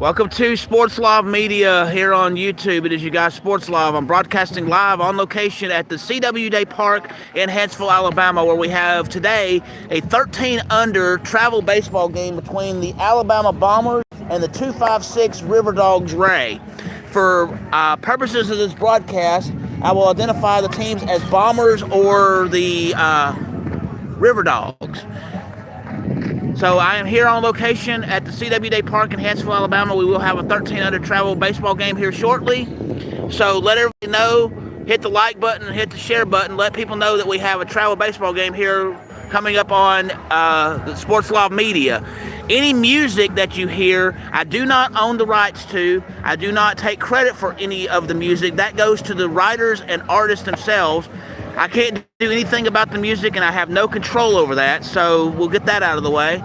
Welcome to Sports Live Media here on YouTube. It is you guys, Sports Live. I'm broadcasting live on location at the CW Day Park in Huntsville, Alabama, where we have today a 13-under travel baseball game between the Alabama Bombers and the 256 Riverdogs Ray. For purposes of this broadcast, I will identify the teams as Bombers or the Riverdogs. So I am here on location at the CW Day Park in Huntsville, Alabama. We will have a 13-under travel baseball game here shortly. So let everybody know, hit the like button and hit the share button. Let people know that we have a travel baseball game here coming up on the Sports Live Media. Any music that you hear, I do not own the rights to. I do not take credit for any of the music. That goes to the writers and artists themselves. I can't do anything about the music, and I have no control over that, so we'll get that out of the way.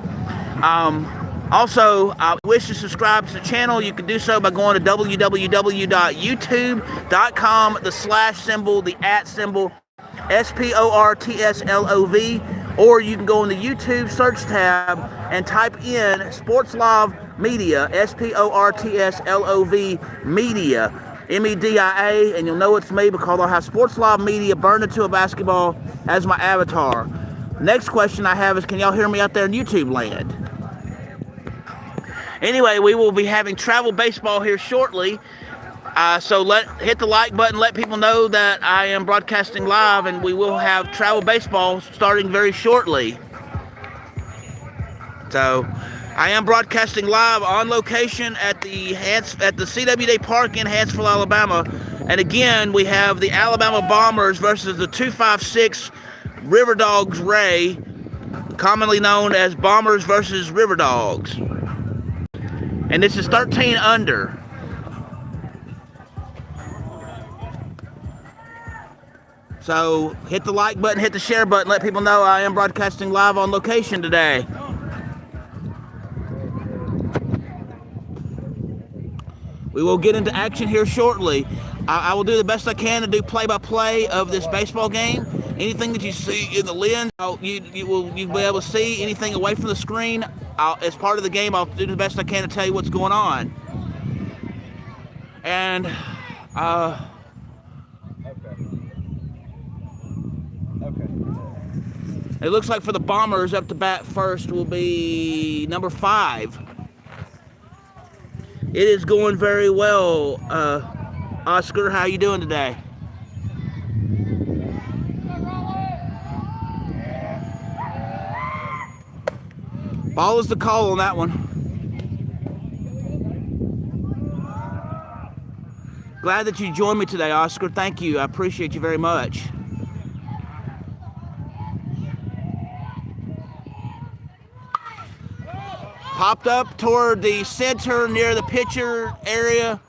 Also, I wish to subscribe to the channel. You can do so by going to www.youtube.com, the @ SPORTSLOV, or you can go in the YouTube search tab and type in Sports Live Media, SPORTSLOV Media. MEDIA, and you'll know it's me because I'll have Sports Live Media burned into a basketball as my avatar. Next question I have is, can y'all hear me out there in YouTube land? Anyway, we will be having travel baseball here shortly. So hit the like button, let people know that I am broadcasting live, and we will have travel baseball starting very shortly. So I am broadcasting live on location at the CW Day Park in Huntsville, Alabama. And again, we have the Alabama Bombers versus the 256 Riverdogs Ray, commonly known as Bombers versus Riverdogs. And this is 13 under. So hit the like button, hit the share button, let people know I am broadcasting live on location today. We will get into action here shortly. I will do the best I can to do play-by-play of this baseball game. Anything that you see in the lens, you'll be able to see. Anything away from the screen, as part of the game, I'll do the best I can to tell you what's going on. And it looks like for the Bombers, up to bat first will be number 5. It is going very well. Oscar, how you doing today? Ball is the call on that one. Glad that you joined me today, Oscar. Thank you. I appreciate you very much. Popped up toward the center near the pitcher area.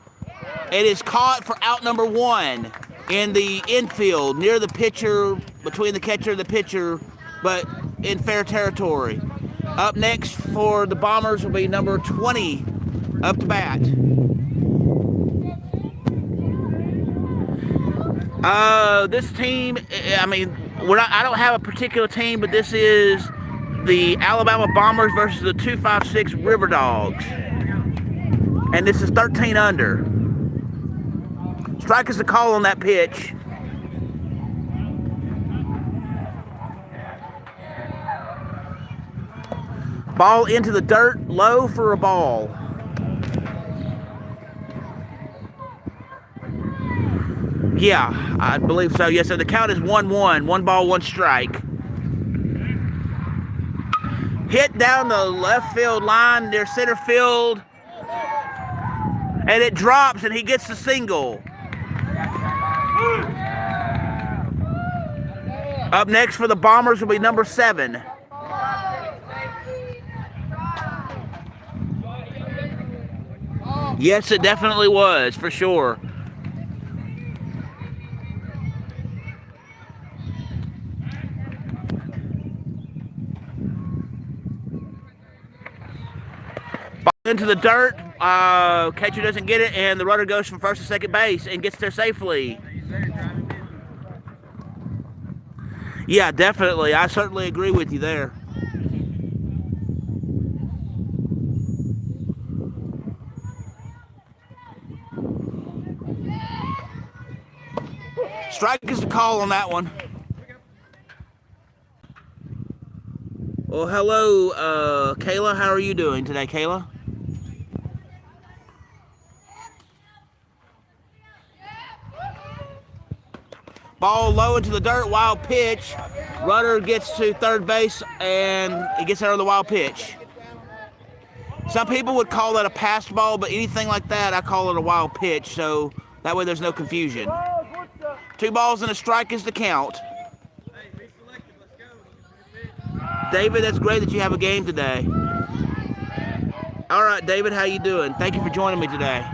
It is caught for out number 1 in the infield near the pitcher, between the catcher and the pitcher, but in fair territory. Up next for the Bombers will be number 20 up to bat. This team, I don't have a particular team, but this is the Alabama Bombers versus the 256 Riverdogs. And this is 13 under. Strike is the call on that pitch. Ball into the dirt, low for a ball. Yeah, I believe so. Yes, so the count is 1-1. 1 ball, 1 strike. Hit down the left field line near center field. And it drops, and he gets the single. Up next for the Bombers will be number 7. Yes, it definitely was, for sure. Into the dirt, catcher doesn't get it, and the runner goes from first to second base and gets there safely. Yeah, definitely. I certainly agree with you there. Strike is the call on that one. Well, hello, Kayla. How are you doing today, Kayla? Ball low into the dirt, wild pitch. Runner gets to third base, and he gets out of the wild pitch. Some people would call that a passed ball, but anything like that, I call it a wild pitch, so that way there's no confusion. 2 balls and a strike is the count. David, that's great that you have a game today. All right, David, how you doing? Thank you for joining me today.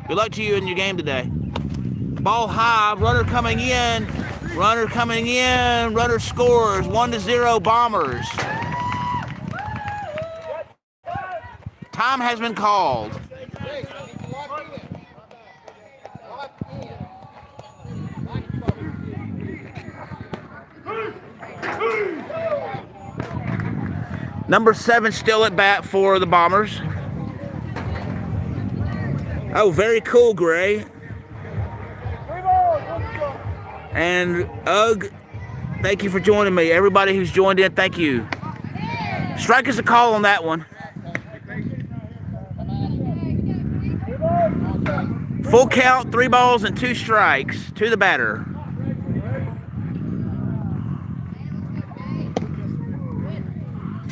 Good luck to you in your game today. Ball high, runner coming in, runner scores, 1-0 Bombers. Time has been called. Number 7 still at bat for the Bombers. Oh, very cool, Gray. And Ugg, thank you for joining me. Everybody who's joined in, thank you. Strike is a call on that one. Full count, 3 balls and 2 strikes to the batter.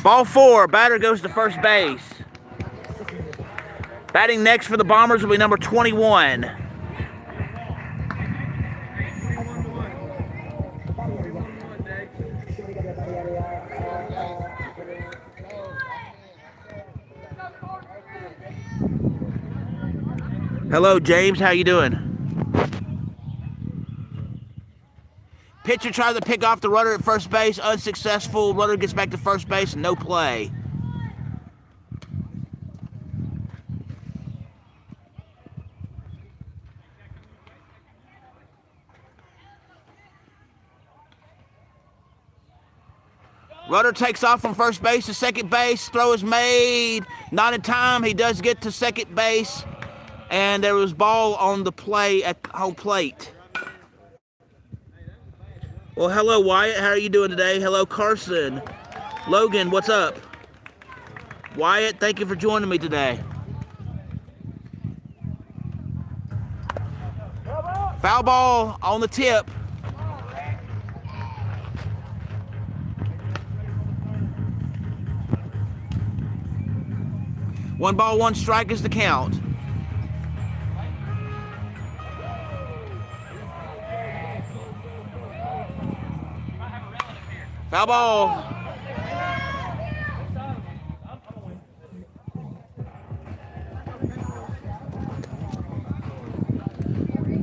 Ball 4, batter goes to first base. Batting next for the Bombers will be number 21. Hello, James. How you doing? Pitcher tries to pick off the runner at first base. Unsuccessful. Runner gets back to first base. No play. Runner takes off from first base to second base. Throw is made. Not in time. He does get to second base. And there was ball on the play at home plate. Well, hello, Wyatt. How are you doing today? Hello, Carson. Logan, what's up? Wyatt, thank you for joining me today. Foul ball on the tip. One ball, 1 strike is the count. Foul ball.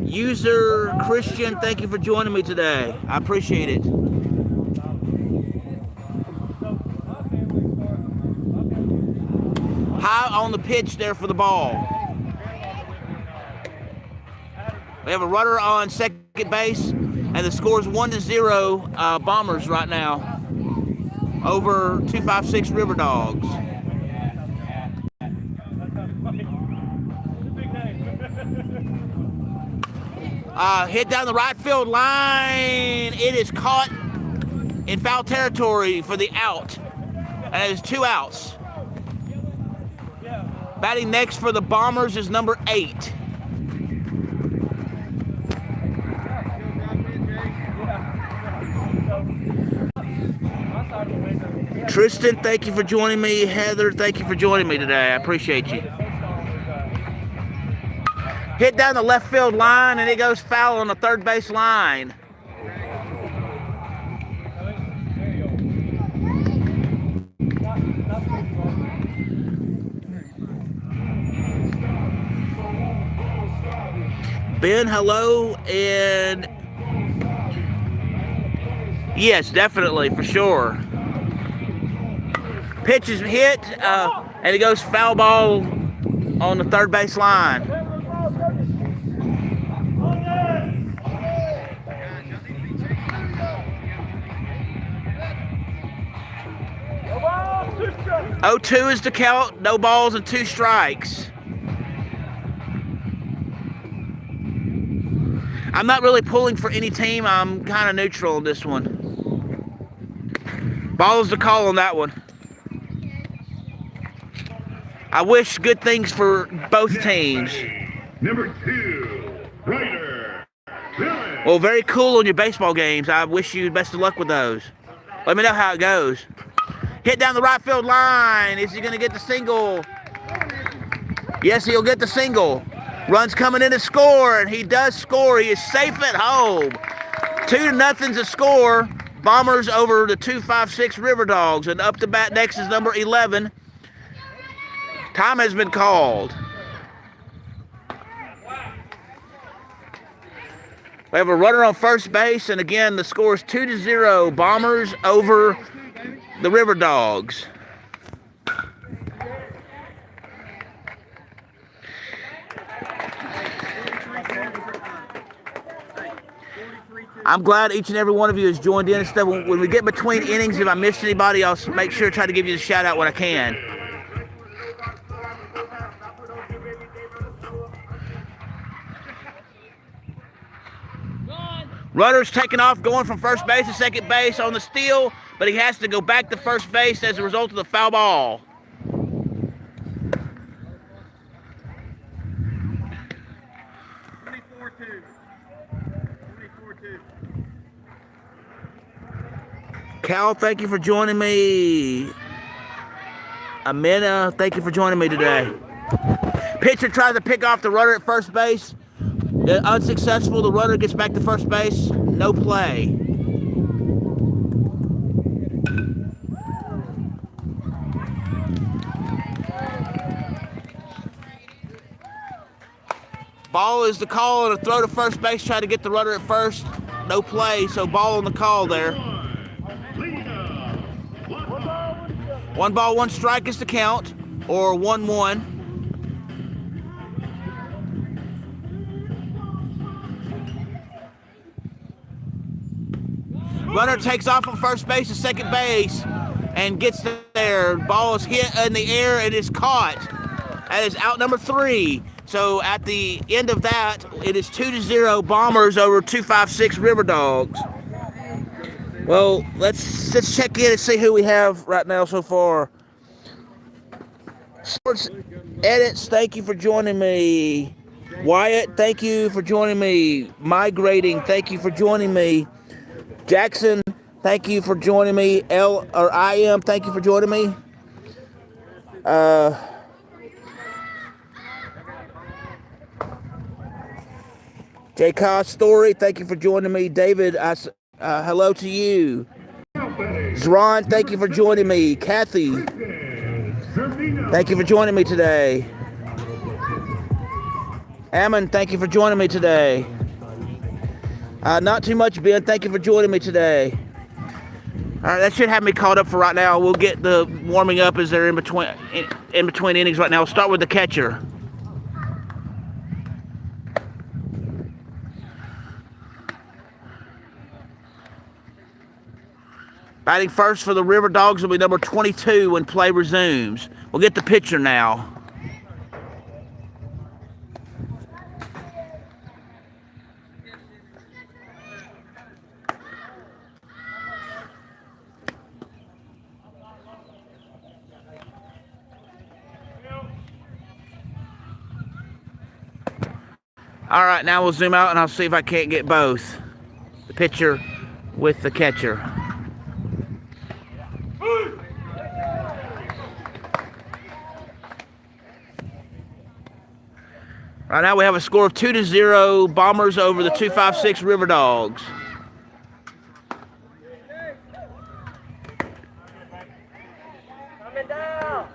User Christian, thank you for joining me today. I appreciate it. High on the pitch there for the ball. We have a runner on second base. And the score is 1-0 Bombers right now over 256 Riverdogs. Hit down the right field line. It is caught in foul territory for the out. And it is 2 outs. Batting next for the Bombers is number 8. Tristan, thank you for joining me. Heather, thank you for joining me today. I appreciate you. Hit down the left field line, and it goes foul on the third base line. Ben, hello, and yes, definitely, for sure. Pitch is hit, and it goes foul ball on the third base line. Oh, 2 is the count. No balls and 2 strikes. I'm not really pulling for any team. I'm kind of neutral on this one. Ball is the call on that one. I wish good things for both teams. Number 2, Ryder. Well, very cool on your baseball games. I wish you best of luck with those. Let me know how it goes. Hit down the right field line. Is he going to get the single? Yes, he'll get the single. Runs coming in to score, and he does score. He is safe at home. 2-0's a score. Bombers over the 256 Riverdogs. And up to bat next is number 11. Time has been called. We have a runner on first base, and again, the score is 2-0. Bombers over the Riverdogs. I'm glad each and every one of you has joined in and stuff. When we get between innings, if I missed anybody, I'll make sure to try to give you a shout out when I can. Runner's taking off, going from first base to second base on the steal, but he has to go back to first base as a result of the foul ball. Cal, thank you for joining me. Amina, thank you for joining me today. Pitcher tries to pick off the runner at first base. Unsuccessful. The runner gets back to first base. No play. Ball is the call and a throw to first base. Try to get the runner at first. No play. So ball on the call there. 1 ball, 1 strike is the count, or 1-1. Runner takes off from first base to second base and gets there. Ball is hit in the air and is caught. That is out number 3. So at the end of that, it is 2-0 Bombers over 256 Riverdogs. Well, let's check in and see who we have right now so far. Sports Edits, thank you for joining me. Wyatt, thank you for joining me. Migrating, thank you for joining me. Jackson, thank you for joining me. I am, thank you for joining me. J. Cost Story, thank you for joining me. David, hello to you. Zron, thank you for joining me. Kathy, thank you for joining me today. Ammon, thank you for joining me today. Not too much, Ben. Thank you for joining me today. All right, that should have me caught up for right now. We'll get the warming up as they're in between innings right now. We'll start with the catcher. Batting first for the Riverdogs will be number 22 when play resumes. We'll get the pitcher now. All right, now we'll zoom out and I'll see if I can't get both. The pitcher with the catcher. Right now we have a score of 2-0 Bombers over the 256 Riverdogs. Coming down.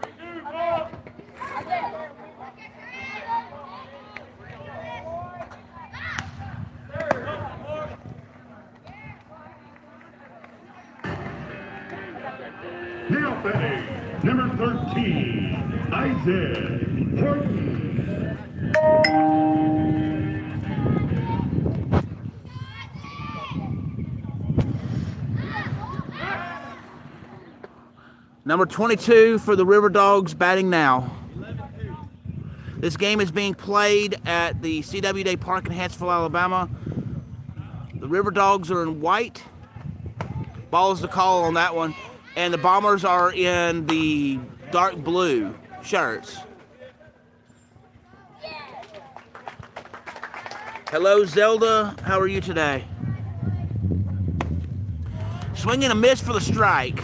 Now batting, number 13, Isaac Horton. Number 22 for the Riverdogs batting now. This game is being played at the CW Day Park in Hansville, Alabama. The Riverdogs are in white. Ball's the call on that one. And the Bombers are in the dark blue shirts. Hello, Zelda. How are you today? Swing and a miss for the strike.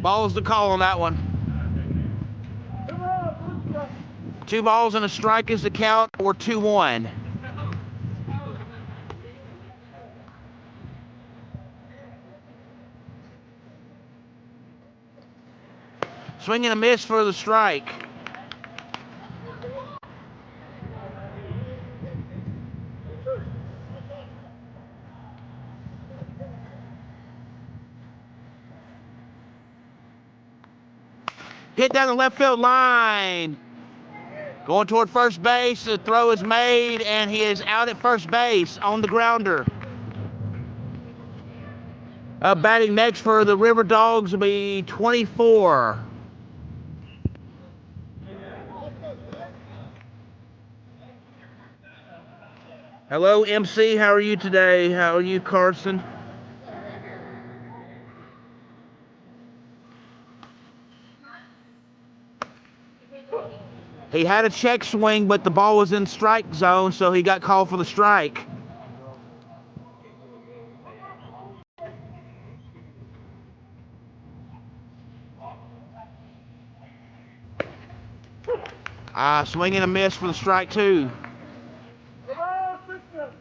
Ball's the call on that one. 2 balls and a strike is the count, or 2-1. Swing and a miss for the strike. Hit down the left field line. Going toward first base, the throw is made, and he is out at first base on the grounder. Batting next for the Riverdogs will be 24. Hello, MC. How are you today? How are you, Carson? He had a check swing, but the ball was in strike zone, so he got called for the strike. Swing and a miss for the strike 2.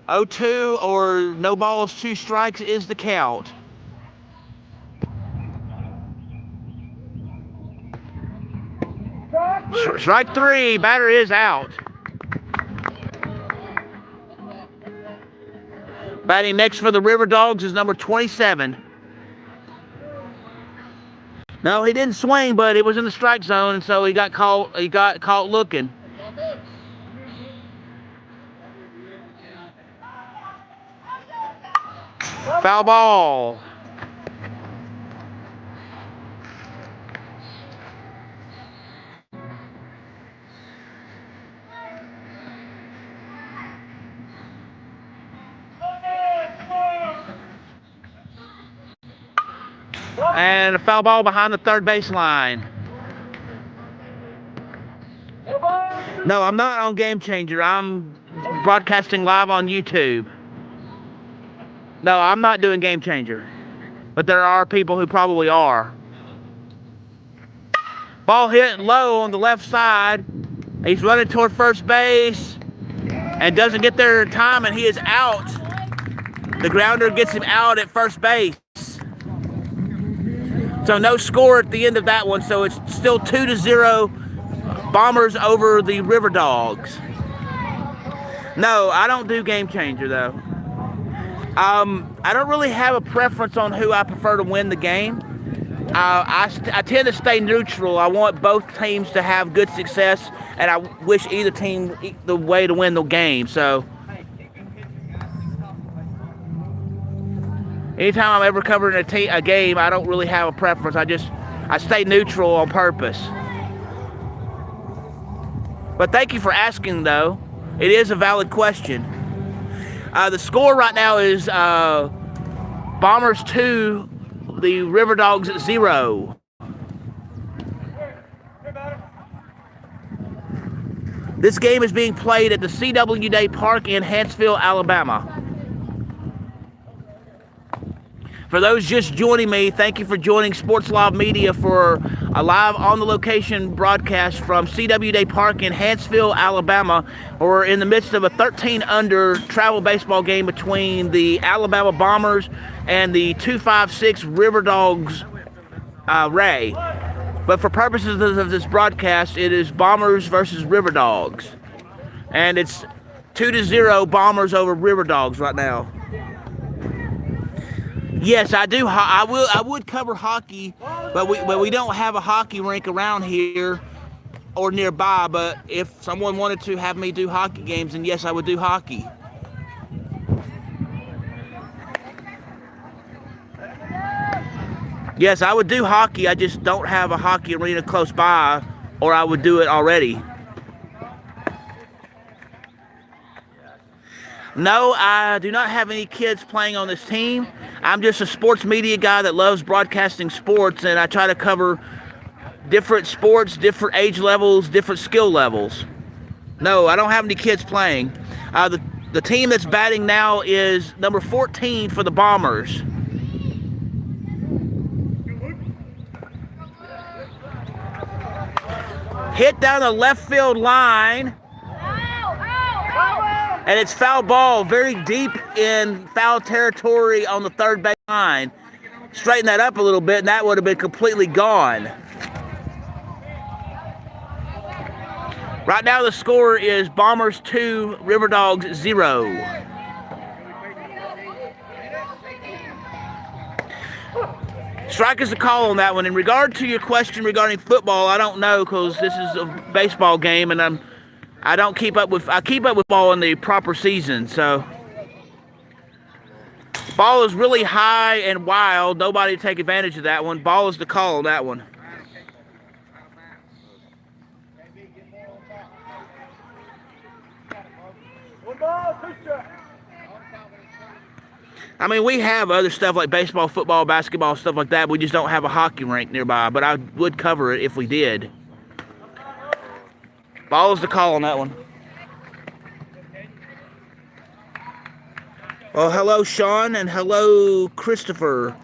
0-2 or no balls, 2 strikes is the count. Strike 3, batter is out. Batting next for the Riverdogs is number 27. No, he didn't swing, but it was in the strike zone, and so he got caught looking. Foul ball. And a foul ball behind the third baseline. No, I'm not on Game Changer. I'm broadcasting live on YouTube. No, I'm not doing Game Changer. But there are people who probably are. Ball hit low on the left side. He's running toward first base and doesn't get there in time, and he is out. The grounder gets him out at first base. So no score at the end of that one, so it's still 2-0 Bombers over the Riverdogs. No, I don't do Game Changer, though. I don't really have a preference on who I prefer to win the game. I tend to stay neutral. I want both teams to have good success, and I wish either team the way to win the game. So anytime I'm ever covering a game, I don't really have a preference. I stay neutral on purpose. But thank you for asking, though. It is a valid question. The score right now is Bombers 2, the Riverdogs 0. This game is being played at the CWD Park in Huntsville, Alabama. For those just joining me, thank you for joining Sports Live Media for a live on-the-location broadcast from CWD Park in Huntsville, Alabama. We're in the midst of a 13-under travel baseball game between the Alabama Bombers and the 256 Riverdogs Ray. But for purposes of this broadcast, it is Bombers versus Riverdogs. And it's 2-0 Bombers over Riverdogs right now. Yes, I do. I would cover hockey, but we don't have a hockey rink around here or nearby. But if someone wanted to have me do hockey games, then yes, I would do hockey. Yes, I would do hockey. I just don't have a hockey arena close by, or I would do it already. No, I do not have any kids playing on this team. I'm just a sports media guy that loves broadcasting sports, and I try to cover different sports, different age levels, different skill levels. No, I don't have any kids playing. The team that's batting now is number 14 for the Bombers. Hit down the left field line. And it's foul ball, very deep in foul territory on the third base line. Straighten that up a little bit, and that would have been completely gone. Right now the score is Bombers 2, Riverdogs 0. Strike is the call on that one. In regard to your question regarding football, I don't know, because this is a baseball game, and I keep up with ball in the proper season. So ball is really high and wild. Nobody take advantage of that one. Ball is the call on that one. I mean, we have other stuff like baseball, football, basketball, stuff like that. We just don't have a hockey rink nearby, but I would cover it if we did. Ball is the call on that one. Well, hello, Sean, and hello, Christopher.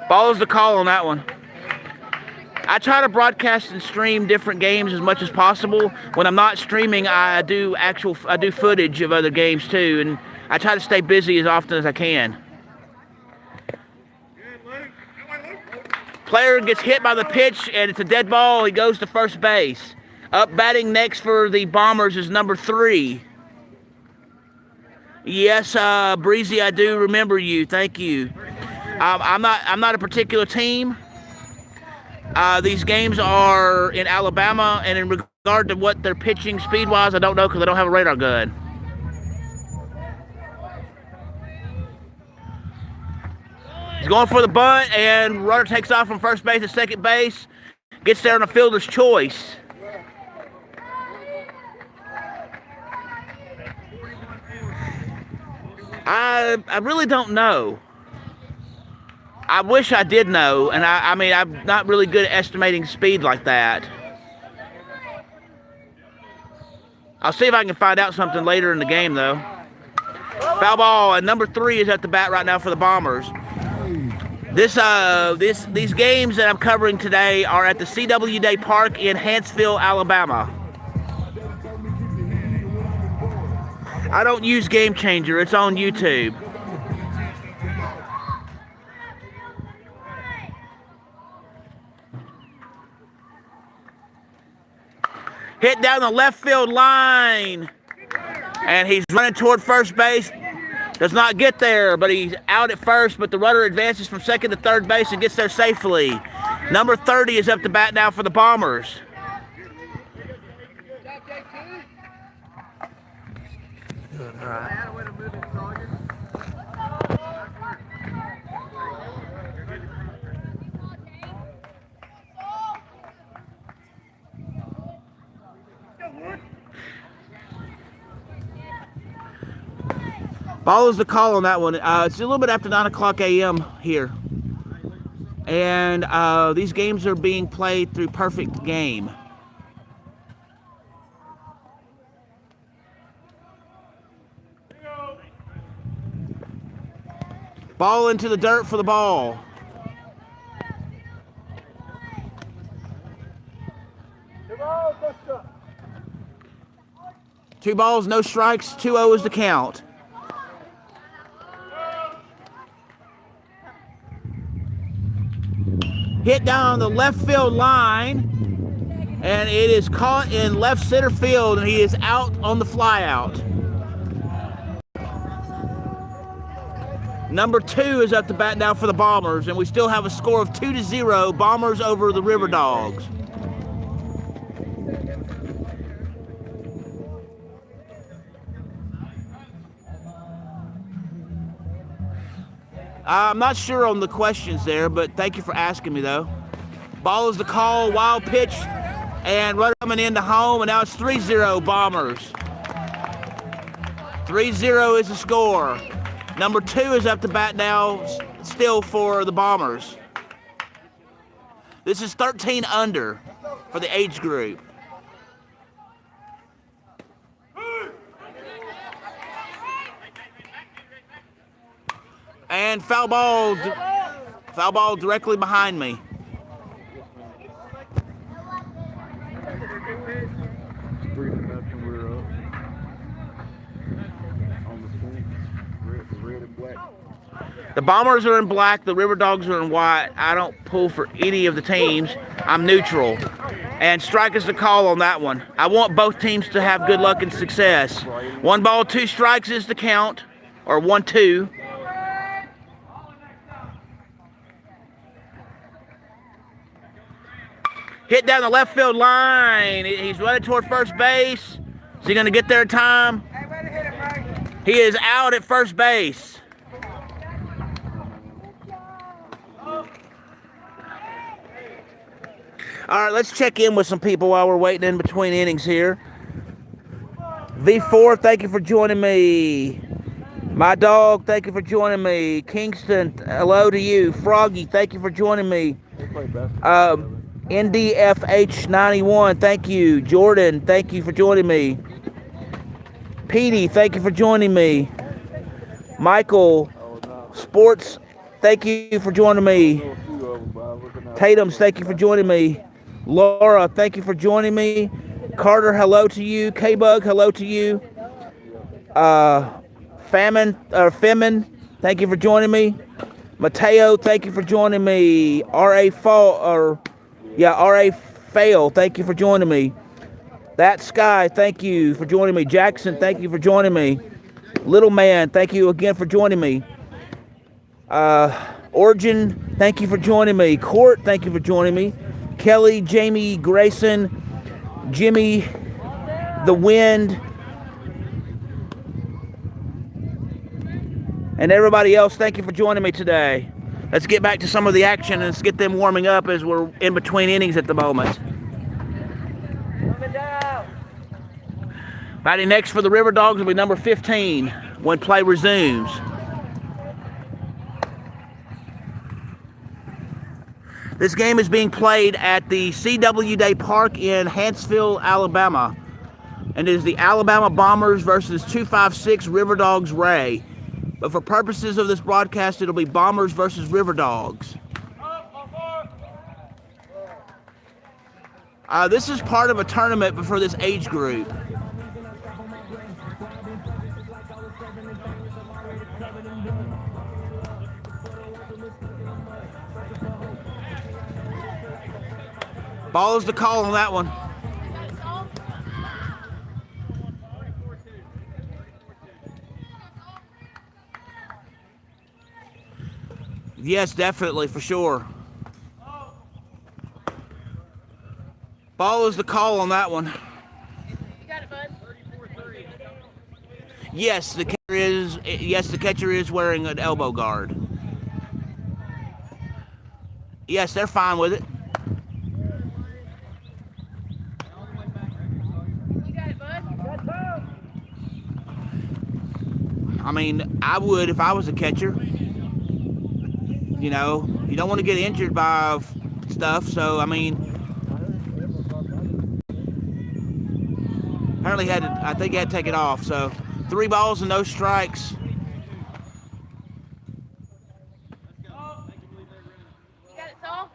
Ball is the call on that one. I try to broadcast and stream different games as much as possible. When I'm not streaming, I do footage of other games too, and I try to stay busy as often as I can. Player gets hit by the pitch, and it's a dead ball. He goes to first base. Up batting next for the Bombers is number 3. Yes, Breezy, I do remember you. Thank you. I'm not a particular team. These games are in Alabama, and in regard to what they're pitching speed-wise, I don't know because I don't have a radar gun. He's going for the bunt, and runner takes off from first base to second base. Gets there on a fielder's choice. I really don't know. I wish I did know, and I mean, I'm not really good at estimating speed like that. I'll see if I can find out something later in the game, though. Foul ball, and number 3 is at the bat right now for the Bombers. These games that I'm covering today are at the CWD Park in Huntsville, Alabama. I don't use Game Changer. It's on YouTube. Hit down the left field line. And he's running toward first base. Does not get there, but he's out at first, but the runner advances from second to third base and gets there safely. Number 30 is up to bat now for the Bombers. Good, all right. Ball is the call on that one. It's a little bit after 9 o'clock a.m. here. And these games are being played through Perfect Game. Ball into the dirt for the ball. Two balls, no strikes, 2-0 is the count. Hit down the left field line, and it is caught in left center field, and he is out on the flyout. Number 2 is up to bat now for the Bombers, and we still have a score of 2-0, Bombers over the Riverdogs. I'm not sure on the questions there, but thank you for asking me, though. Ball is the call, wild pitch, and runner coming into home, and now it's 3-0 Bombers. 3-0 is the score. Number 2 is up to bat now, still for the Bombers. This is 13 under for the age group. And foul ball directly behind me. The Bombers are in black, the Riverdogs are in white. I don't pull for any of the teams. I'm neutral. And strike is the call on that one. I want both teams to have good luck and success. 1 ball, 2 strikes is the count, or 1-2. Hit down the left field line. He's running toward first base. Is he going to get there in time? He is out at first base. All right, let's check in with some people while we're waiting in between innings here. V4, thank you for joining me. My dog, thank you for joining me. Kingston, hello to you. Froggy, thank you for joining me. NDFH91, thank you. Jordan, thank you for joining me. Petey, thank you for joining me. Michael, Sports, thank you for joining me. Tatum's, thank you for joining me. Laura, thank you for joining me. Carter, hello to you. K-Bug, hello to you. Femin, thank you for joining me. Mateo, thank you for joining me. R.A. Fail, thank you for joining me. That Sky, thank you for joining me. Jackson, thank you for joining me. Little Man, thank you again for joining me. Origin, thank you for joining me. Court, thank you for joining me. Kelly, Jamie, Grayson, Jimmy, The Wind, and everybody else, thank you for joining me today. Let's get back to some of the action and let's get them warming up as we're in between innings at the moment. Batting next for the Riverdogs will be number 15 when play resumes. This game is being played at the CWD Park in Huntsville, Alabama. And it is the Alabama Bombers versus 256 Riverdogs Ray. But for purposes of this broadcast, it'll be Bombers versus Riverdogs. This is part of a tournament for this age group. Ball is the call on that one. Yes, definitely, for sure. Ball is the call on that one. You got it, bud. Yes, the catcher is wearing an elbow guard. Yes, they're fine with it. You got it, bud. I mean, I would if I was a catcher. You know, you don't want to get injured by stuff, so, I mean, apparently I think he had to take it off, so 3 balls and no strikes. You got it, Saul?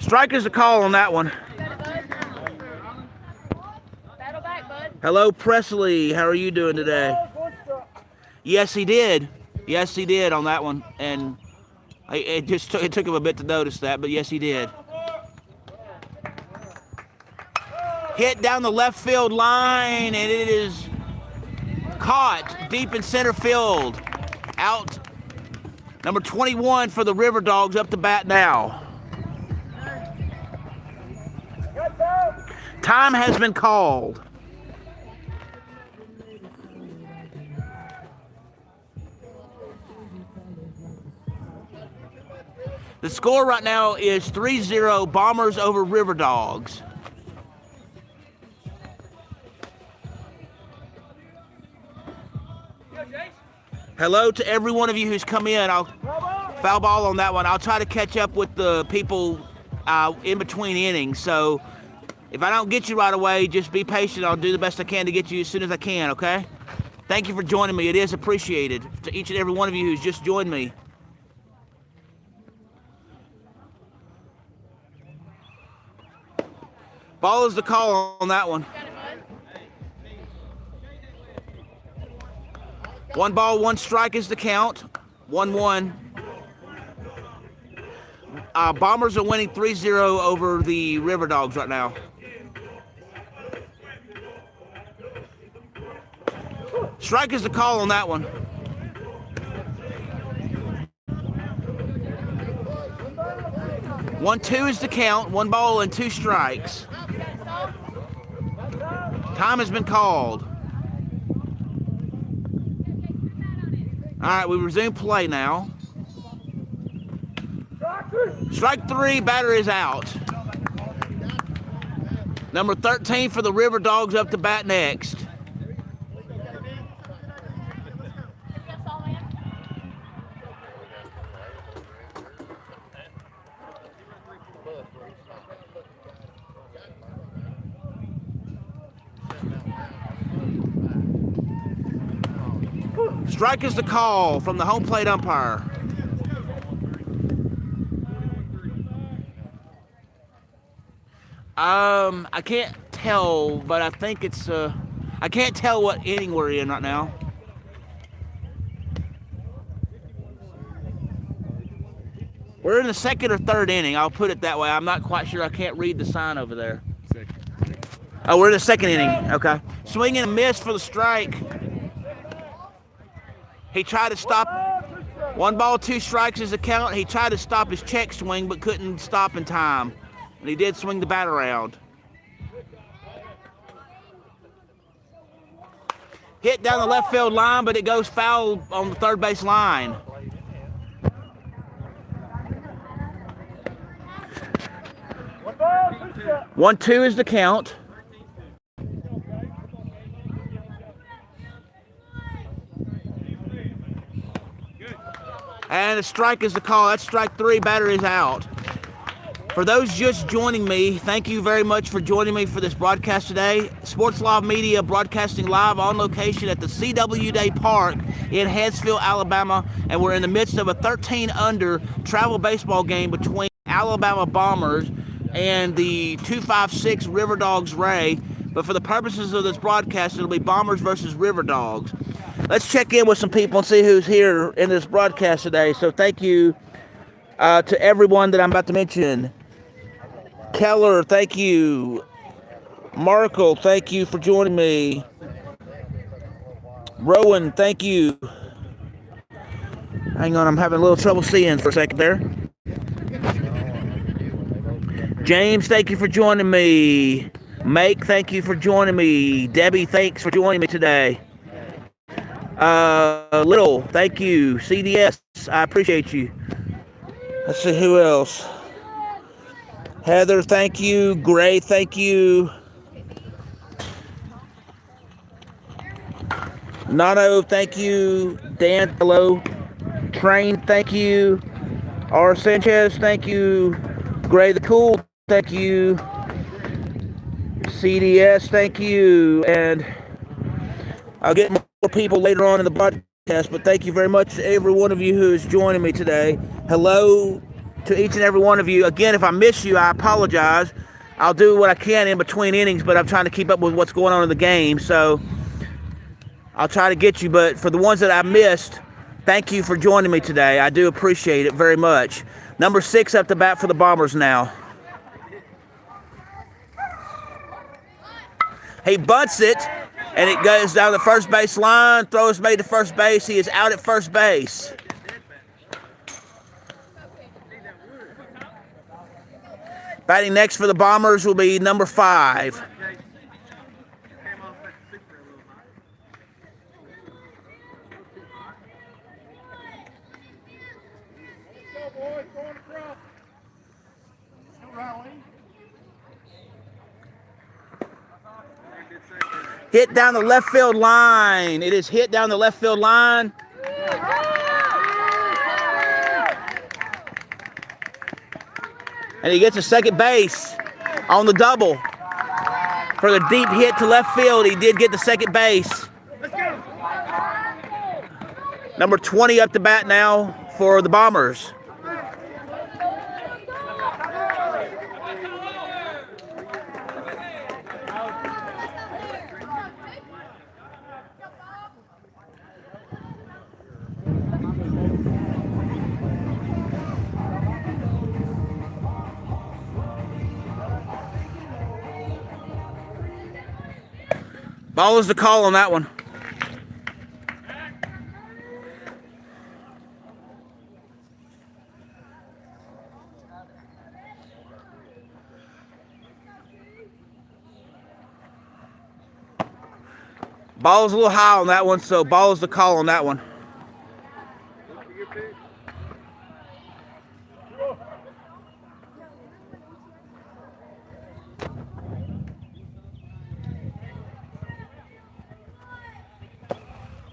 Strike is the call on that one. You got it, bud. Battle back, bud. Hello, Presley. How are you doing today? Yes, he did. Yes, he did on that one, and it took him a bit to notice that, but yes, he did. Hit down the left field line, and it is caught deep in center field. Out. Number 21 for the Riverdogs up to bat now. Time has been called. The score right now is 3-0 Bombers over Riverdogs. Hello to every one of you who's come in. I'll foul ball on that one. I'll try to catch up with the people in between innings. So if I don't get you right away, just be patient. I'll do the best I can to get you as soon as I can, okay? Thank you for joining me. It is appreciated to each and every one of you who's just joined me. Ball is the call on that one. One ball, one strike is the count. 1-1. Bombers are winning 3-0 over the Riverdogs right now. Strike is the call on that one. 1-2 is the count. 1 ball and 2 strikes. Time has been called. All right, we resume play now. Strike 3, batter is out. Number 13 for the Riverdogs up to bat next. Strike is the call from the home plate umpire. I can't tell, but I think it's I can't tell what inning we're in right now. We're in the second or third inning. I'll put it that way. I'm not quite sure. I can't read the sign over there. Oh, we're in the second inning. Okay. Swing and a miss for the strike. He tried to stop. 1 ball, 2 strikes is the count. He tried to stop his check swing, but couldn't stop in time. And he did swing the bat around. Hit down the left field line, but it goes foul on the third base line. One, 2 is the count. And a strike is the call. That's strike 3. Batter is out. For those just joining me, thank you very much for joining me for this broadcast today. Sports Live Media broadcasting live on location at the CW Day Park in Huntsville, Alabama. And we're in the midst of a 13-under travel baseball game between Alabama Bombers and the 256 Riverdogs Ray. But for the purposes of this broadcast, it'll be Bombers versus Riverdogs. Let's check in with some people and see who's here in this broadcast today. So thank you to everyone that I'm about to mention. Keller, thank you. Markle, thank you for joining me. Rowan, thank you. Hang on, I'm having a little trouble seeing for a second there. James, thank you for joining me. Make, thank you for joining me. Debbie, thanks for joining me today. Little, thank you. CDS, I appreciate you. Let's see who else. Heather, thank you. Gray, thank you. Nano, thank you. Dan, hello. Train, thank you. R. Sanchez, thank you. Gray the Cool, thank you. CDS, thank you. And I'll get more people later on in the broadcast, but thank you very much to every one of you who is joining me today. Hello to each and every one of you. Again, if I miss you, I apologize. I'll do what I can in between innings, but I'm trying to keep up with what's going on in the game, so I'll try to get you. But for the ones that I missed, thank you for joining me today. I do appreciate it very much. Number 6 up to bat for the Bombers now. He bunts it, and it goes down the first base line. Throw is made to first base. He is out at first base. Batting next for the Bombers will be number 5. Hit down the left field line. It is hit down the left field line. And he gets a second base on the double. For the deep hit to left field, he did get the second base. Number 20 up to bat now for the Bombers. Ball is the call on that one. Ball is a little high on that one, so ball is the call on that one.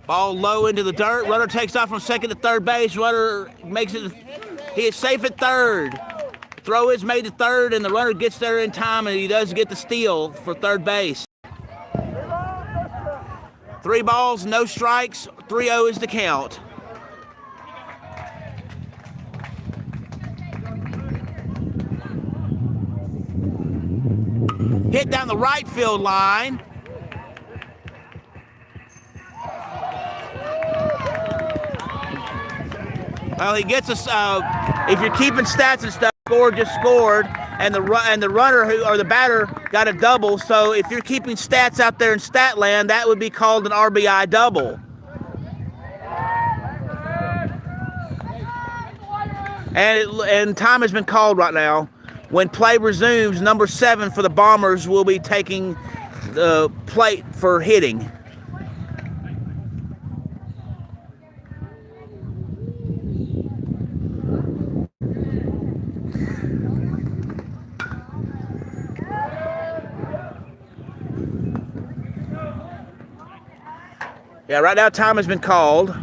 Ball low into the dirt. Runner takes off from second to third base. Runner makes it. He is safe at third. Throw is made to third, and the runner gets there in time, and he does get the steal for third base. 3 balls, no strikes. 3-0 is the count. Hit down the right field line. Well, he gets us. If you're keeping stats and stuff, score just scored, and the runner or the batter got a double. So if you're keeping stats out there in Statland, that would be called an RBI double. And time has been called right now. When play resumes, number 7 for the Bombers will be taking the plate for hitting. Yeah, right now time has been called.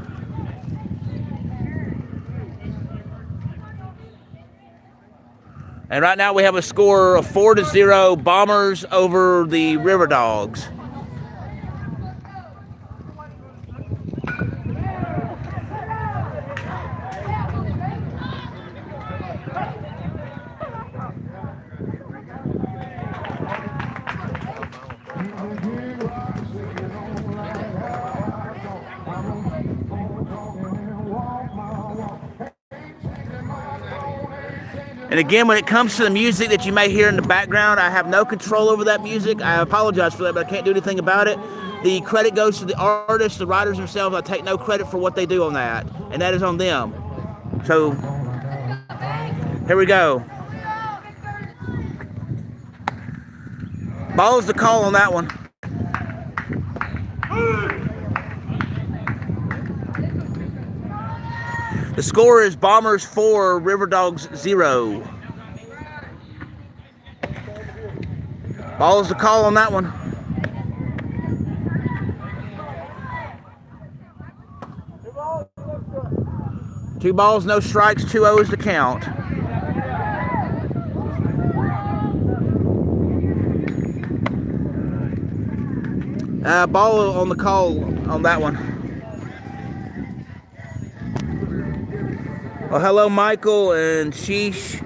And right now we have a score of 4-0, Bombers over the Riverdogs. And again, when it comes to the music that you may hear in the background, I have no control over that music. I apologize for that, but I can't do anything about it. The credit goes to the artists, the writers themselves. I take no credit for what they do on that, and that is on them. So, here we go. Ball's the call on that one. The score is Bombers 4, Riverdogs 0. Ball is the call on that one. Two balls, no strikes, 2-0 is the count. Ball on the call on that one. Well, hello, Michael and Sheesh.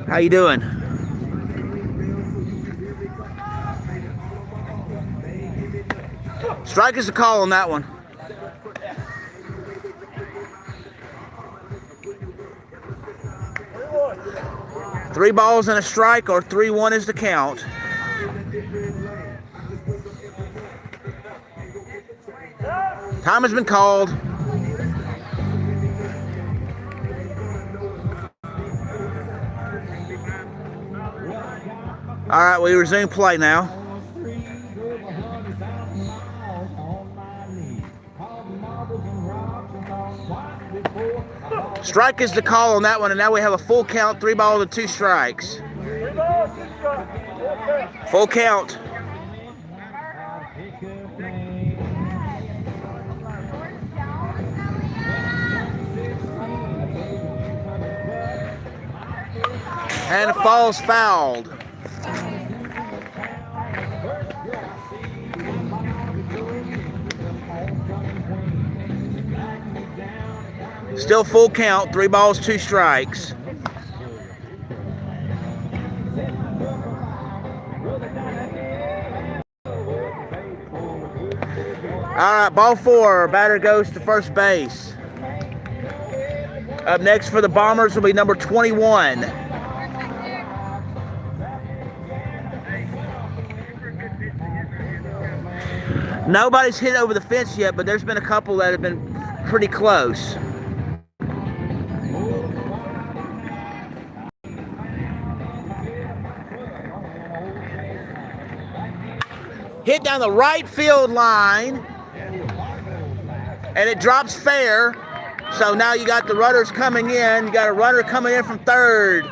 How you doing? Strike is the call on that one. Three balls and a strike, or 3-1 is the count. Time has been called. All right, we resume play now. Strike is the call on that one, and now we have a full count, 3 balls and 2 strikes. Full count. And it falls fouled. Still full count, 3 balls, 2 strikes. All right, ball 4, batter goes to first base. Up next for the Bombers will be number 21. Nobody's hit over the fence yet, but there's been a couple that have been pretty close. Hit down the right field line, and it drops fair. So now you got the runners coming in. You got a runner coming in from third.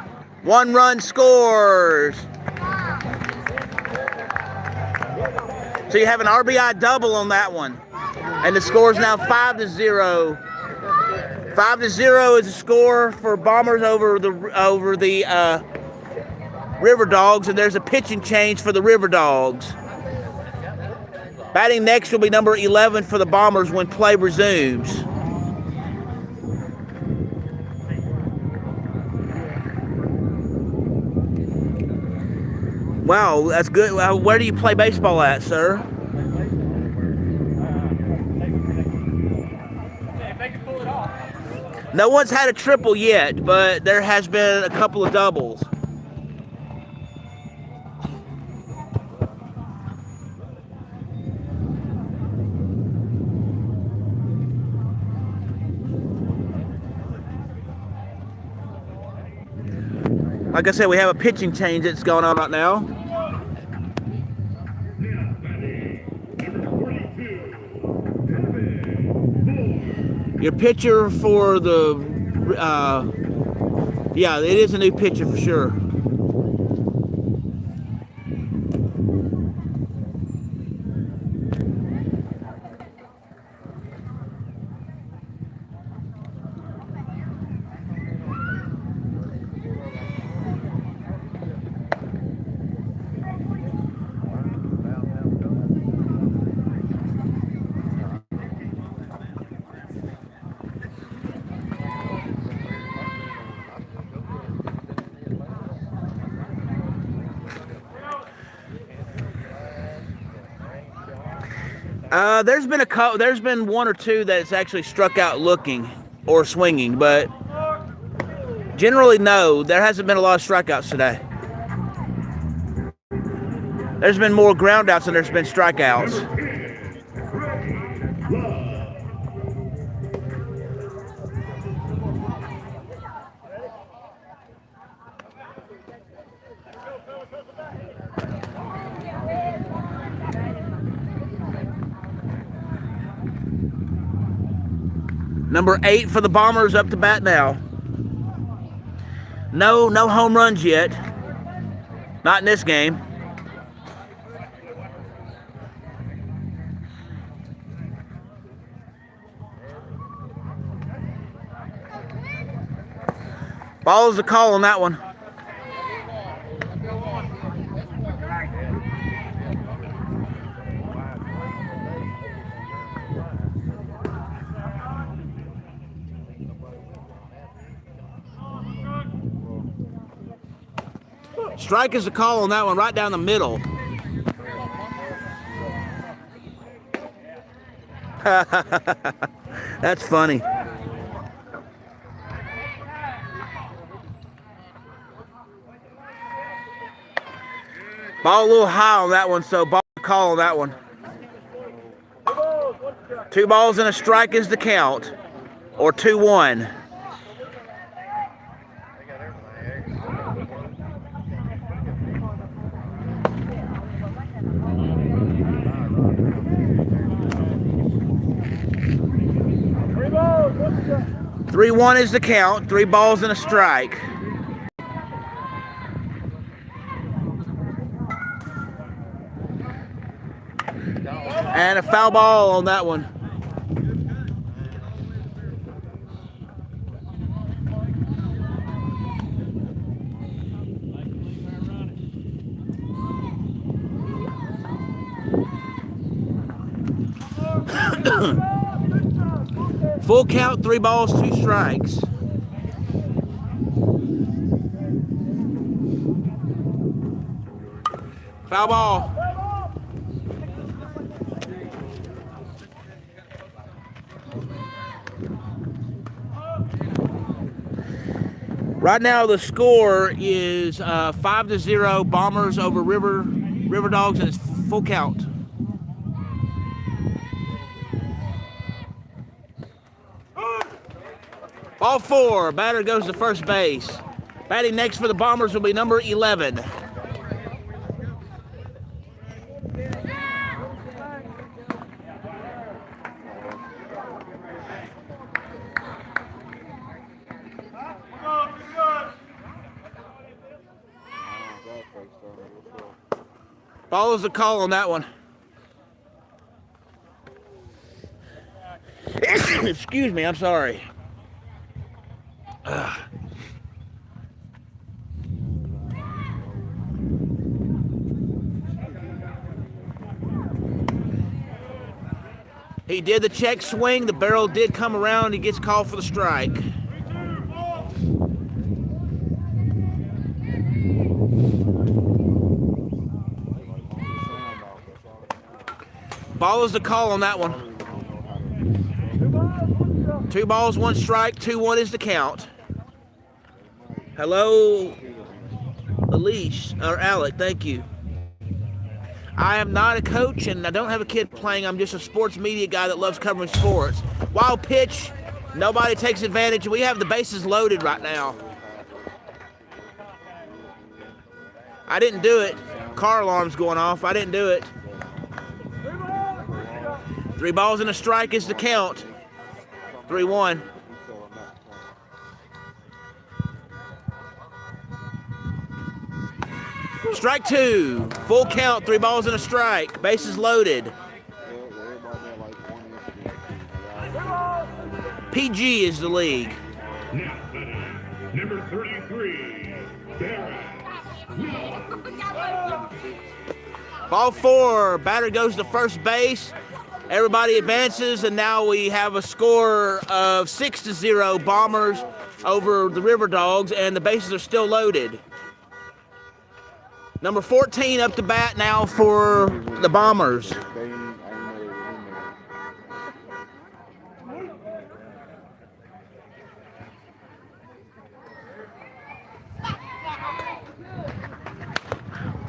1 run scores. So you have an RBI double on that one. And the score is now 5-0. 5-0 is the score for Bombers over the Riverdogs, and there's a pitching change for the Riverdogs. Batting next will be number 11 for the Bombers when play resumes. Wow, that's good. Where do you play baseball at, sir? No one's had a triple yet, but there has been a couple of doubles. Like I said, we have a pitching change that's going on right now. Your pitcher for the, yeah, it is a new pitcher for sure. There's been 1 or 2 that's actually struck out looking or swinging, but generally no, there hasn't been a lot of strikeouts today. There's been more groundouts than there's been strikeouts. Number 8 for the Bombers up to bat now. No home runs yet. Not in this game. Ball's the call on that one. Strike is the call on that one, right down the middle. That's funny. Ball a little high on that one, so ball call on that one. 2 balls and a strike is the count, or 2-1. Three 1 is the count. 3 balls and a strike. And a foul ball on that one. Full count, 3 balls, 2 strikes. Foul ball. Right now the score is 5-0 Bombers over Riverdogs, and it's full count. Ball 4, batter goes to first base. Batting next for the Bombers will be number 11. Ball is the call on that one. Excuse me, I'm sorry. He did the check swing. The barrel did come around. He gets called for the strike. Ball is the call on that one. 2 balls, 1 strike, 2-1 is the count. Hello, Elise, or Alec, thank you. I am not a coach and I don't have a kid playing. I'm just a sports media guy that loves covering sports. Wild pitch, nobody takes advantage. We have the bases loaded right now. I didn't do it. Car alarm's going off. I didn't do it. 3 balls and a strike is the count. 3-1. Strike 2. Full count, 3 balls and a strike. Bases loaded. PG is the league. Now batting, number 33, Darren. Ball 4. Batter goes to first base. Everybody advances, and now we have a score of 6-0 Bombers over the Riverdogs, and the bases are still loaded. Number 14 up to bat now for the Bombers.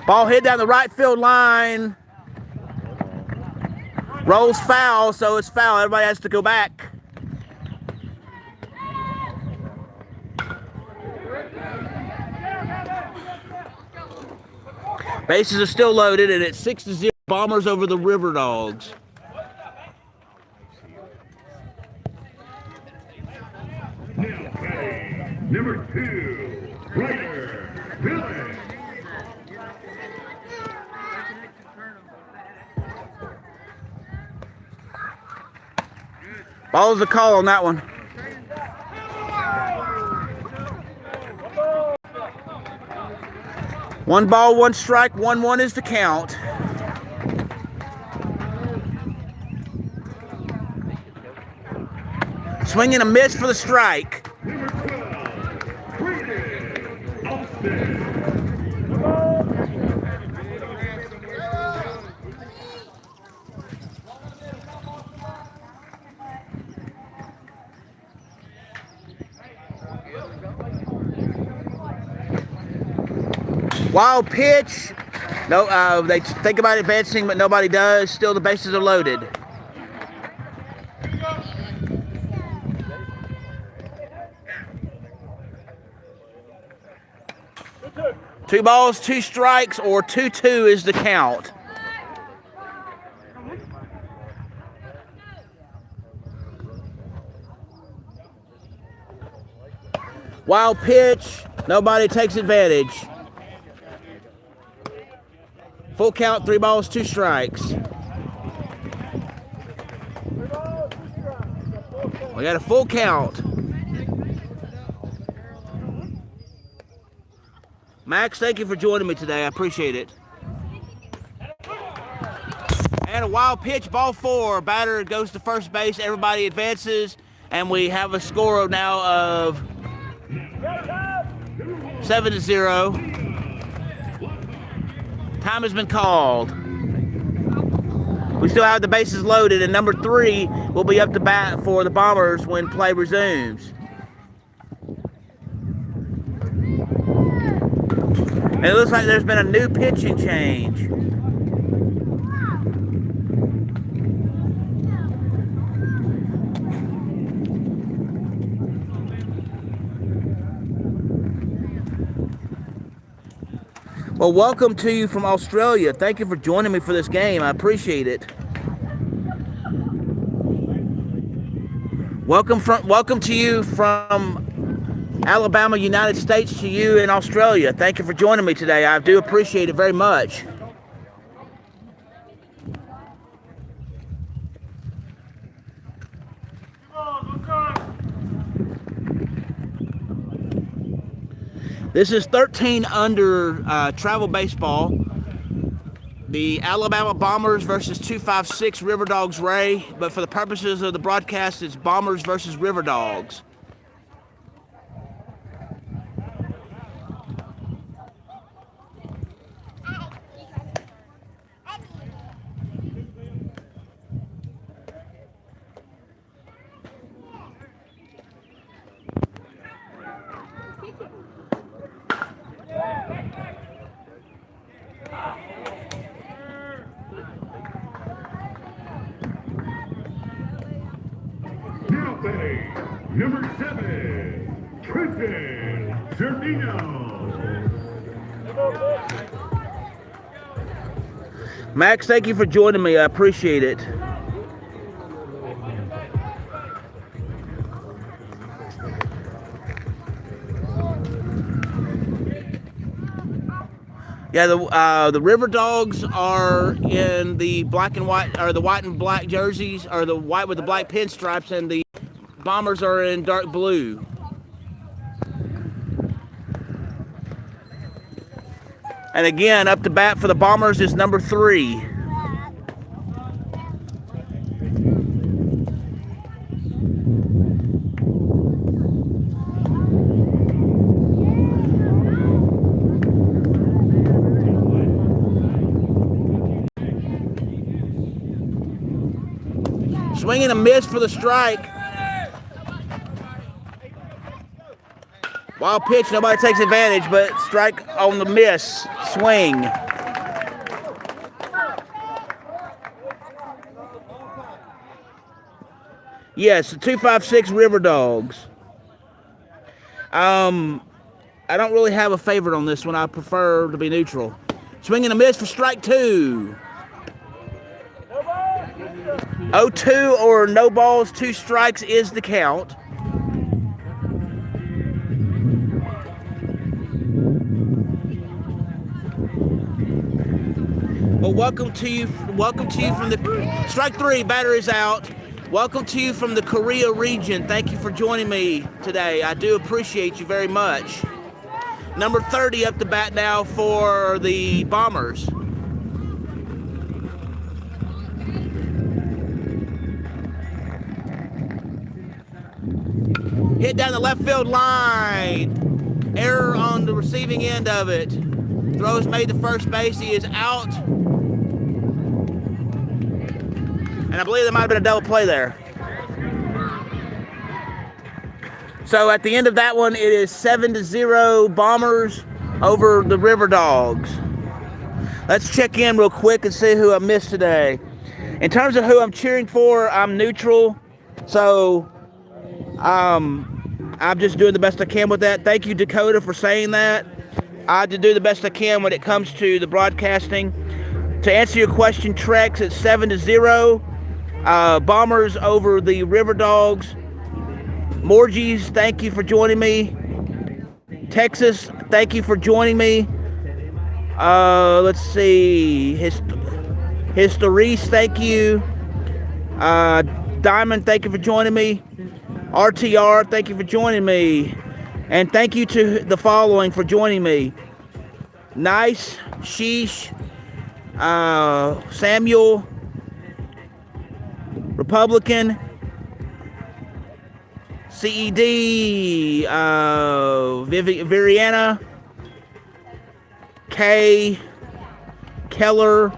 Ball hit down the right field line. Rolls foul, so it's foul. Everybody has to go back. Bases are still loaded, and it's 6-0 Bombers over the Riverdogs. Now batting, number 2, Ryder Villain. Ball's the call on that one. One ball, 1 strike, 1-1 is the count. Swing and a miss for the strike. Number 12, Brandon Austin. Wild pitch. No, they think about advancing, but nobody does. Still, the bases are loaded. Two balls, 2 strikes, or 2-2 is the count. Wild pitch. Nobody takes advantage. Full count, 3 balls, 2 strikes. We got a full count. Max, thank you for joining me today. I appreciate it. And a wild pitch, ball 4. Batter goes to first base. Everybody advances, and we have a score now of 7-0. Time has been called. We still have the bases loaded, and number 3 will be up to bat for the Bombers when play resumes. And it looks like there's been a new pitching change. Well, welcome to you from Australia. Thank you for joining me for this game. I appreciate it. Welcome to you from Alabama, United States, to you in Australia. Thank you for joining me today. I do appreciate it very much. This is 13 under travel baseball. The Alabama Bombers versus 256 Riverdogs Ray, but for the purposes of the broadcast, it's Bombers versus Riverdogs. Now batting, number 7, Trenton Cernino. Max, thank you for joining me. I appreciate it. Yeah, the Riverdogs are in the black and white, or the white and black jerseys, or the white with the black pinstripes, and the Bombers are in dark blue. And again, up to bat for the Bombers is number 3. Swinging a miss for the strike. Wild pitch, nobody takes advantage, but strike on the miss. Swing. Yes, the 256 Riverdogs. I don't really have a favorite on this one. I prefer to be neutral. Swinging a miss for strike 2. 0-2 or no balls, 2 strikes is the count. Well, welcome to you from the strike 3. Batter is out. Welcome to you from the Korea region. Thank you for joining me today. I do appreciate you very much. Number 30 up to bat now for the Bombers. Hit down the left field line. Error on the receiving end of it. Throw is made to first base. He is out. And I believe there might have been a double play there. So at the end of that one, it is 7-0 Bombers over the Riverdogs. Let's check in real quick and see who I missed today. In terms of who I'm cheering for, I'm neutral. So I'm just doing the best I can with that. Thank you, Dakota, for saying that. I do the best I can when it comes to the broadcasting. To answer your question, Trex, it's 7-0. Bombers over the Riverdogs. Morgies, thank you for joining me. Texas, thank you for joining me. Let's see. Historis, thank you. Diamond, thank you for joining me. RTR, thank you for joining me. And thank you to the following for joining me. Nice, Sheesh, Samuel, Republican, CED, Viviana, Kay, Keller,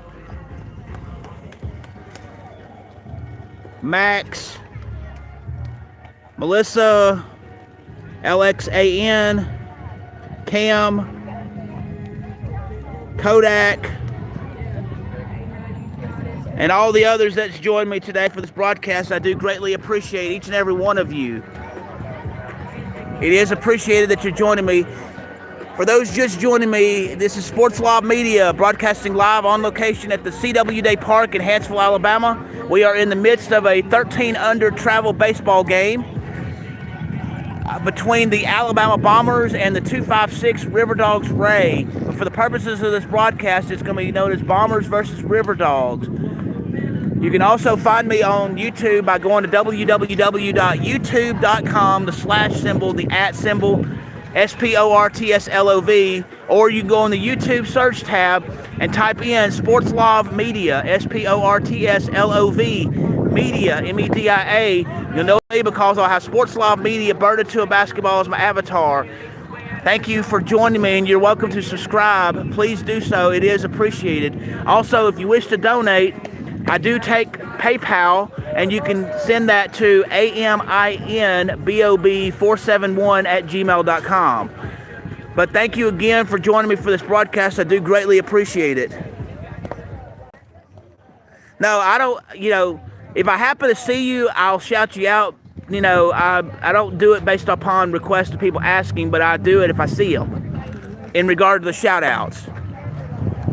Max, Melissa, LXAN, Cam, Kodak, and all the others that's joined me today for this broadcast. I do greatly appreciate each and every one of you. It is appreciated that you're joining me. For those just joining me, this is Sports Law Media broadcasting live on location at the CW Day Park in Hansville, Alabama. We are in the midst of a 13-under travel baseball game between the Alabama Bombers and the 256 Riverdogs Ray. But for the purposes of this broadcast, it's going to be known as Bombers versus Riverdogs. You can also find me on YouTube by going to www.youtube.com, the @ symbol, SPORTSLOV, or you can go on the YouTube search tab and type in Sports Law Media, SPORTSLOV, Media, MEDIA. You'll know me because I'll have Sports Law Media birded to a basketball as my avatar. Thank you for joining me, and you're welcome to subscribe. Please do so. It is appreciated. Also, if you wish to donate, I do take PayPal, and you can send that to aminbob471@gmail.com. But thank you again for joining me for this broadcast. I do greatly appreciate it. No, I don't, if I happen to see you, I'll shout you out. I don't do it based upon requests of people asking, but I do it if I see them in regard to the shout outs.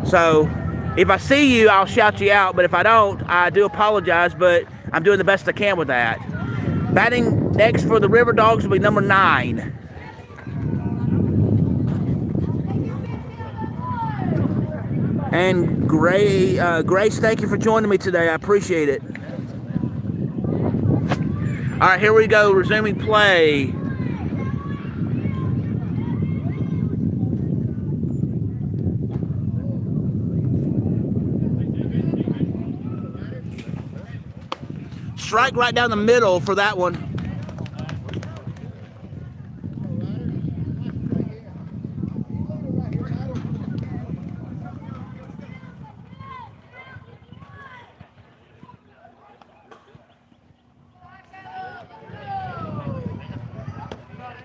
So if I see you, I'll shout you out, but if I don't, I do apologize, but I'm doing the best I can with that. Batting next for the Riverdogs will be number 9. And Grace, thank you for joining me today. I appreciate it. All right, here we go, resuming play. Strike right down the middle for that one.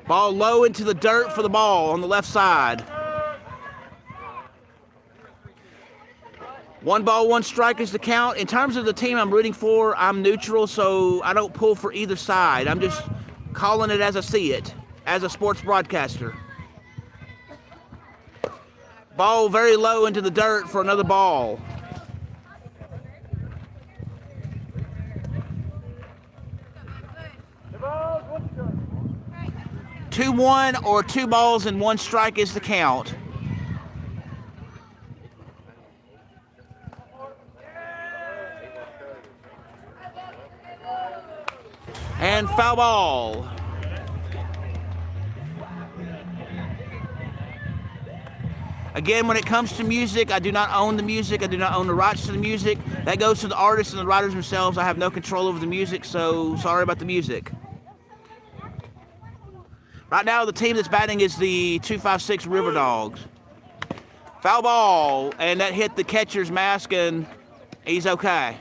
Ball low into the dirt for the ball on the left side. 1 ball, 1 strike is the count. In terms of the team I'm rooting for, I'm neutral, so I don't pull for either side. I'm just calling it as I see it, as a sports broadcaster. Ball very low into the dirt for another ball. Two, 1, or 2 balls and 1 strike is the count. And foul ball. Again, when it comes to music, I do not own the music. I do not own the rights to the music. That goes to the artists and the writers themselves. I have no control over the music, so sorry about the music. Right now, the team that's batting is the 256 Riverdogs. Foul ball, and that hit the catcher's mask, and he's okay.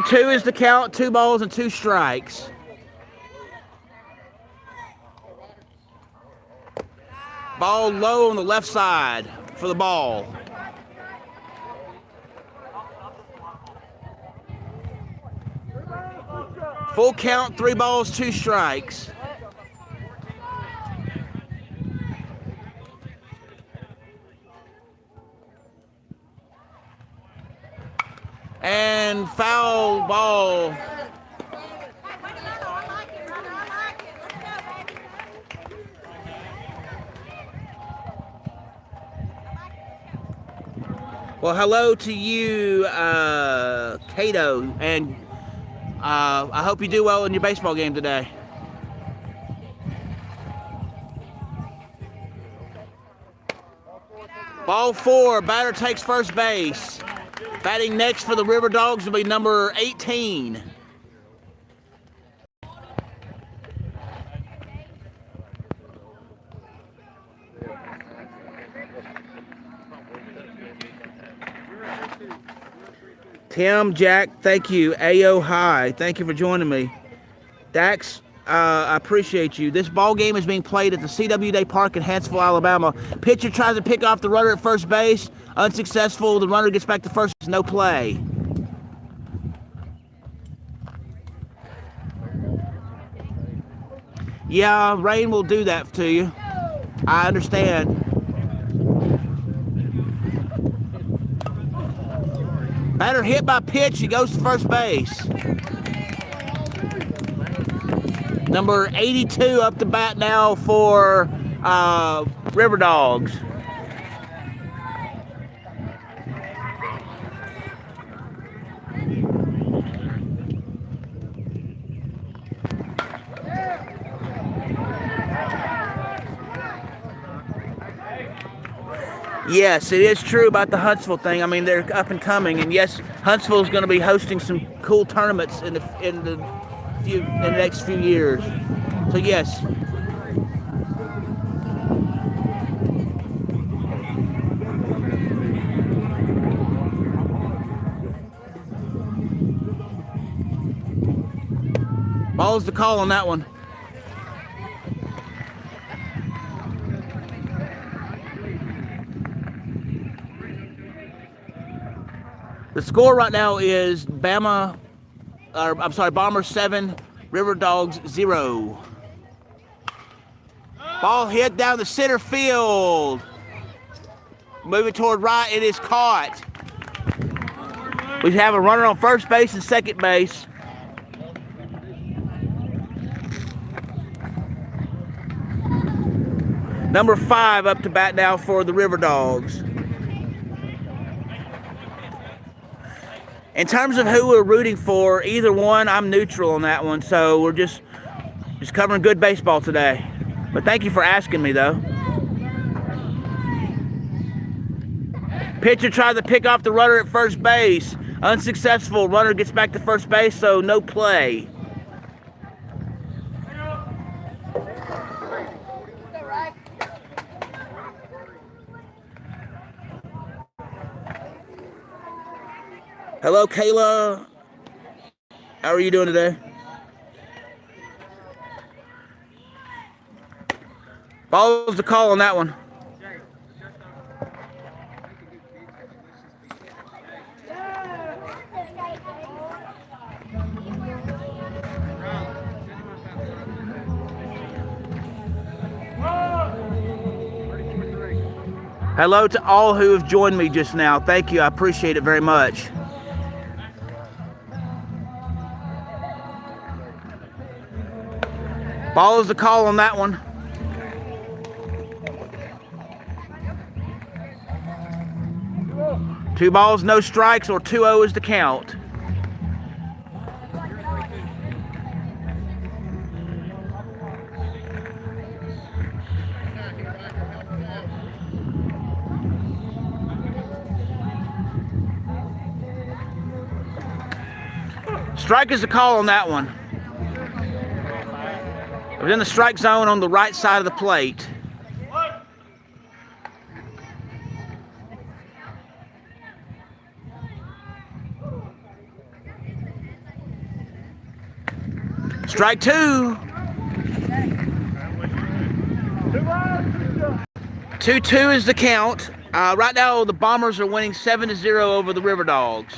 Two is the count, 2 balls and 2 strikes. Ball low on the left side for the ball. Full count, 3 balls, 2 strikes. And foul ball. Well, hello to you, Cato, and I hope you do well in your baseball game today. Ball 4, batter takes first base. Batting next for the Riverdogs will be number 18. Tim, Jack, thank you. Ayo, hi. Thank you for joining me. Dax, I appreciate you. This ball game is being played at the CWD Park in Huntsville, Alabama. Pitcher tries to pick off the runner at first base. Unsuccessful. The runner gets back to first base. No play. Yeah, rain will do that to you. I understand. Batter hit by pitch. He goes to first base. Number 82 up to bat now for Riverdogs. Yes, it is true about the Huntsville thing. I mean, they're up and coming, and yes, Huntsville is going to be hosting some cool tournaments in the next few years. So yes. Ball's the call on that one. The score right now is Bombers 7, Riverdogs 0. Ball hit down the center field. Moving toward right, it is caught. We have a runner on first base and second base. Number 5 up to bat now for the Riverdogs. In terms of who we're rooting for, either one, I'm neutral on that one. So we're just covering good baseball today. But thank you for asking me, though. Pitcher tried to pick off the runner at first base. Unsuccessful. Runner gets back to first base, so no play. Hello, Kayla. How are you doing today? Follows the call on that one. Hello to all who have joined me just now. Thank you. I appreciate it very much. Follows the call on that one. Two balls, no strikes, or 2-0 is the count. Strike is the call on that one. It was in the strike zone on the right side of the plate. Strike 2. 2-2 is the count. Right now, the Bombers are winning 7-0 over the Riverdogs.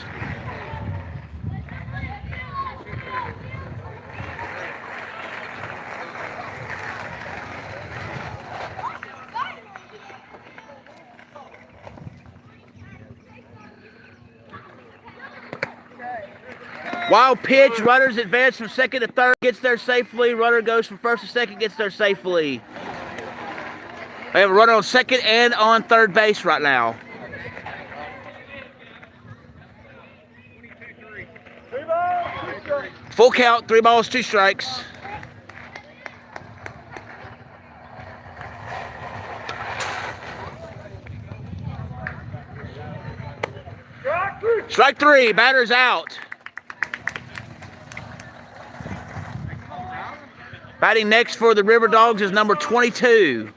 Wild pitch, runners advance from second to third, gets there safely. Runner goes from first to second, gets there safely. We have a runner on second and on third base right now. Full count, 3 balls, 2 strikes. Strike 3, batter's out. Batting next for the Riverdogs is number 22.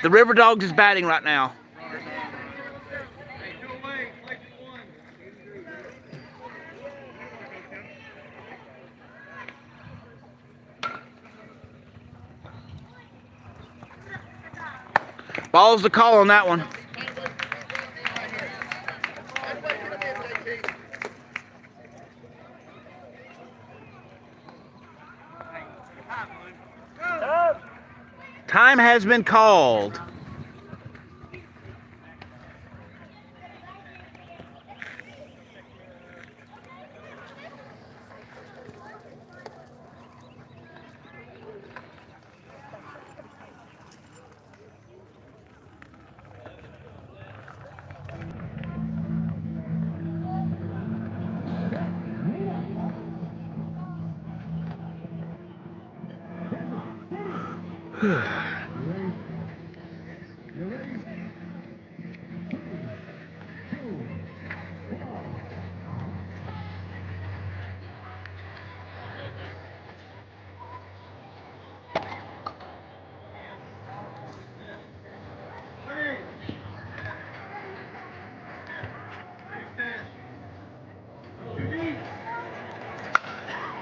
The Riverdogs is batting right now. Ball's the call on that one. Time has been called.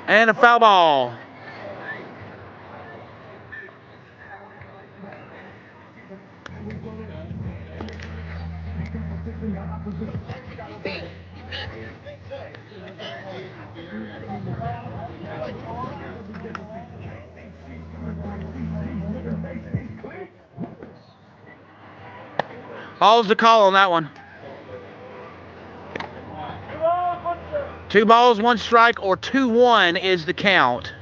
And a foul ball. Ball's the call on that one. 2 balls, 1 strike, or 2-1 is the count.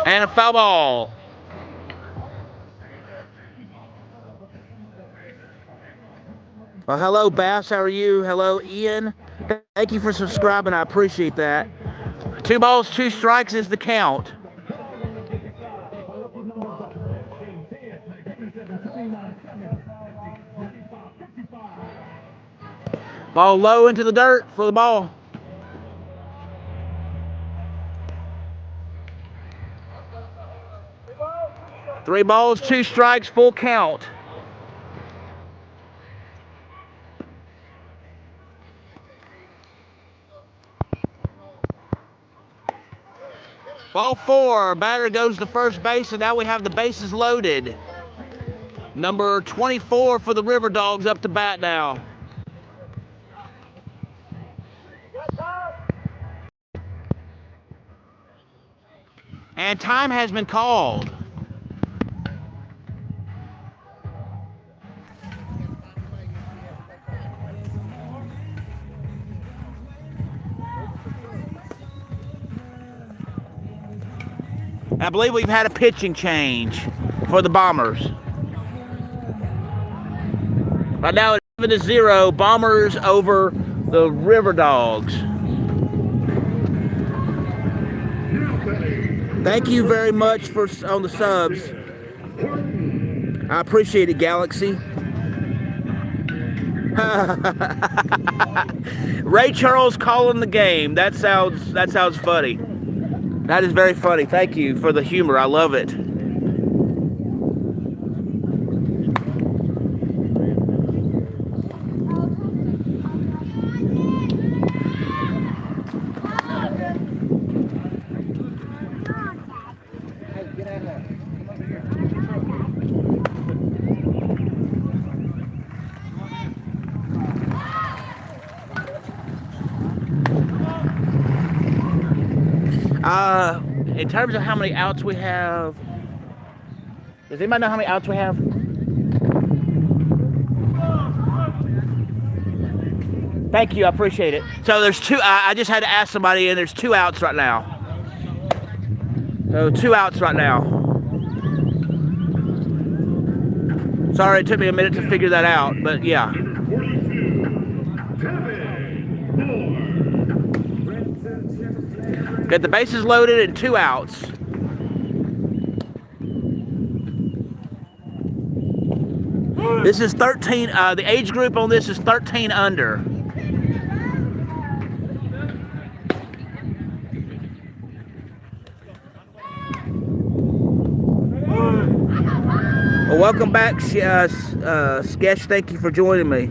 And a foul ball. Well, hello, Bass. How are you? Hello, Ian. Thank you for subscribing. I appreciate that. 2 balls, 2 strikes is the count. Ball low into the dirt for the ball. Three balls, 2 strikes, full count. Ball 4, batter goes to first base, and now we have the bases loaded. Number 24 for the Riverdogs up to bat now. And time has been called. I believe we've had a pitching change for the Bombers. Right now it's 7-0, Bombers over the Riverdogs. Thank you very much for on the subs. I appreciate it, Galaxy. Ray Charles calling the game. That sounds funny. That is very funny. Thank you for the humor. I love it. In terms of how many outs we have, does anybody know how many outs we have? Thank you, I appreciate it. So there's 2, I just had to ask somebody, and there's 2 outs right now. So 2 outs right now. Sorry, it took me a minute to figure that out, but yeah. Number 42, Devin Got the bases loaded and 2 outs. This is 13. The age group on this is 13 under. Well, welcome back, Sketch. Thank you for joining me.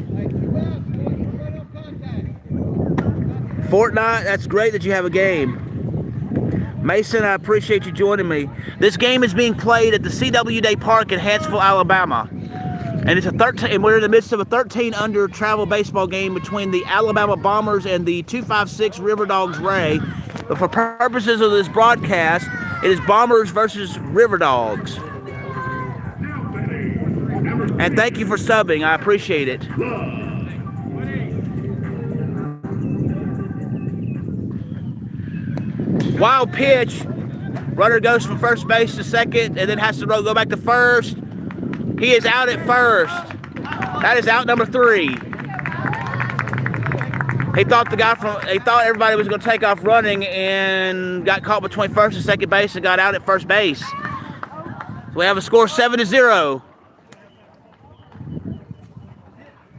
Fortnite, that's great that you have a game. Mason, I appreciate you joining me. This game is being played at the CW Day Park in Huntsville, Alabama. And it's a 13, and we're in the midst of a 13 under travel baseball game between the Alabama Bombers and the 256 Riverdogs Ray. But for purposes of this broadcast, it is Bombers versus Riverdogs. And thank you for subbing. I appreciate it. Wild pitch. Runner goes from first base to second and then has to go back to first. He is out at first. That is out number 3. He thought everybody was going to take off running and got caught between first and second base and got out at first base. So we have a score 7-0.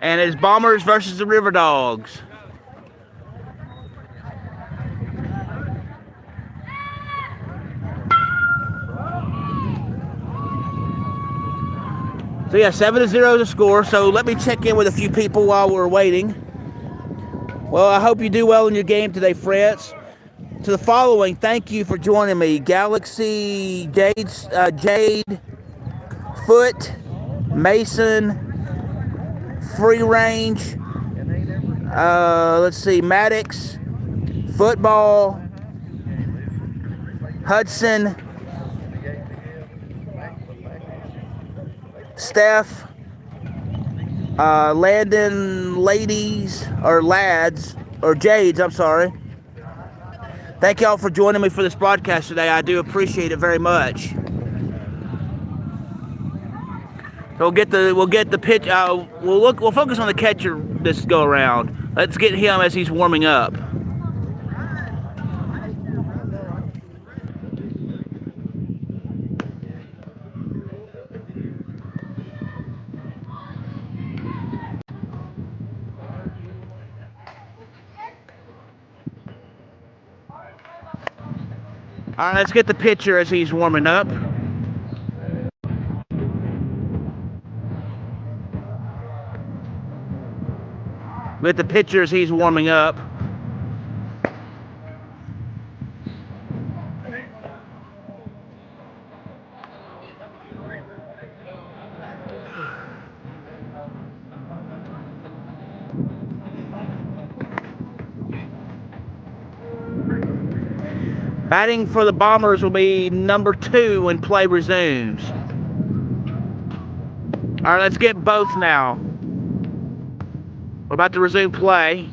And it's Bombers versus the Riverdogs. So yeah, 7-0 is the score. So let me check in with a few people while we're waiting. Well, I hope you do well in your game today, friends. To the following, thank you for joining me. Galaxy, Jade, Foot, Mason, Free Range, let's see, Maddox, Football, Hudson, Steph, Landon, Ladies, or Lads, or Jades, I'm sorry. Thank y'all for joining me for this broadcast today. I do appreciate it very much. We'll get the pitch. We'll focus on the catcher this go around. Let's get him as he's warming up. All right, let's get the pitcher as he's warming up. With the pitcher as he's warming up. Batting for the Bombers will be number 2 when play resumes. All right, let's get both now. We're about to resume play.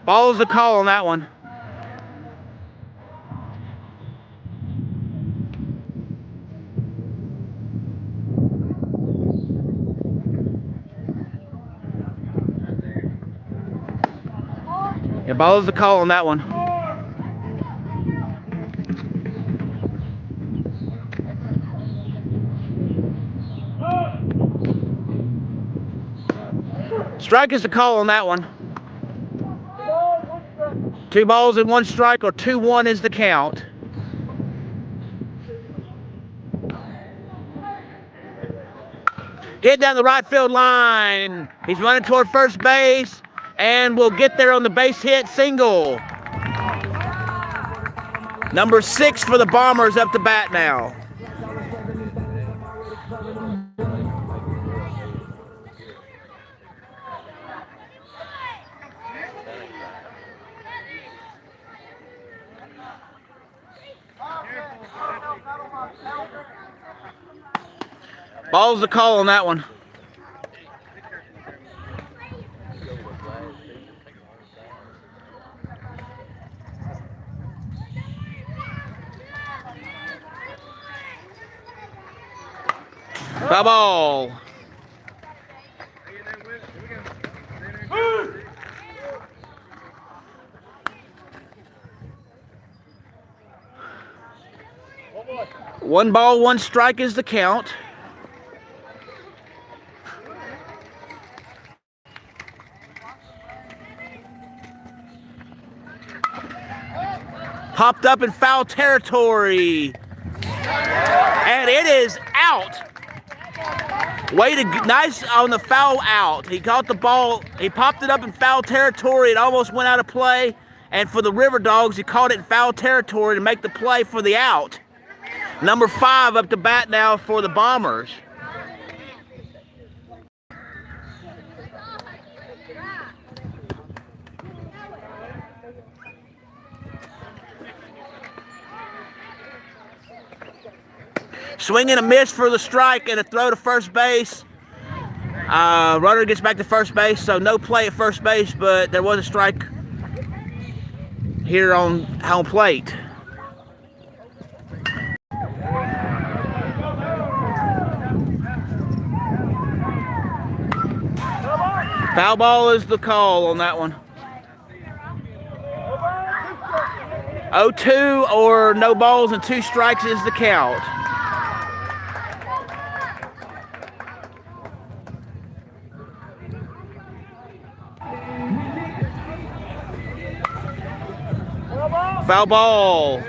Ball's the call on that one. Yeah, ball's the call on that one. Strike is the call on that one. 2 balls and 1 strike, or 2-1 is the count. Hit down the right field line. He's running toward first base and will get there on the base hit single. Number 6 for the Bombers up to bat now. Ball's the call on that one. Foul ball. One ball, one strike is the count. Popped up in foul territory. And it is out. Nice on the foul out. He caught the ball. He popped it up in foul territory. It almost went out of play. And for the Riverdogs, he caught it in foul territory to make the play for the out. Number 5 up to bat now for the Bombers. Swing and a miss for the strike and a throw to first base. Runner gets back to first base, so no play at first base, but there was a strike here on home plate. Foul ball is the call on that one. 0-2 or no balls and 2 strikes is the count. Foul ball.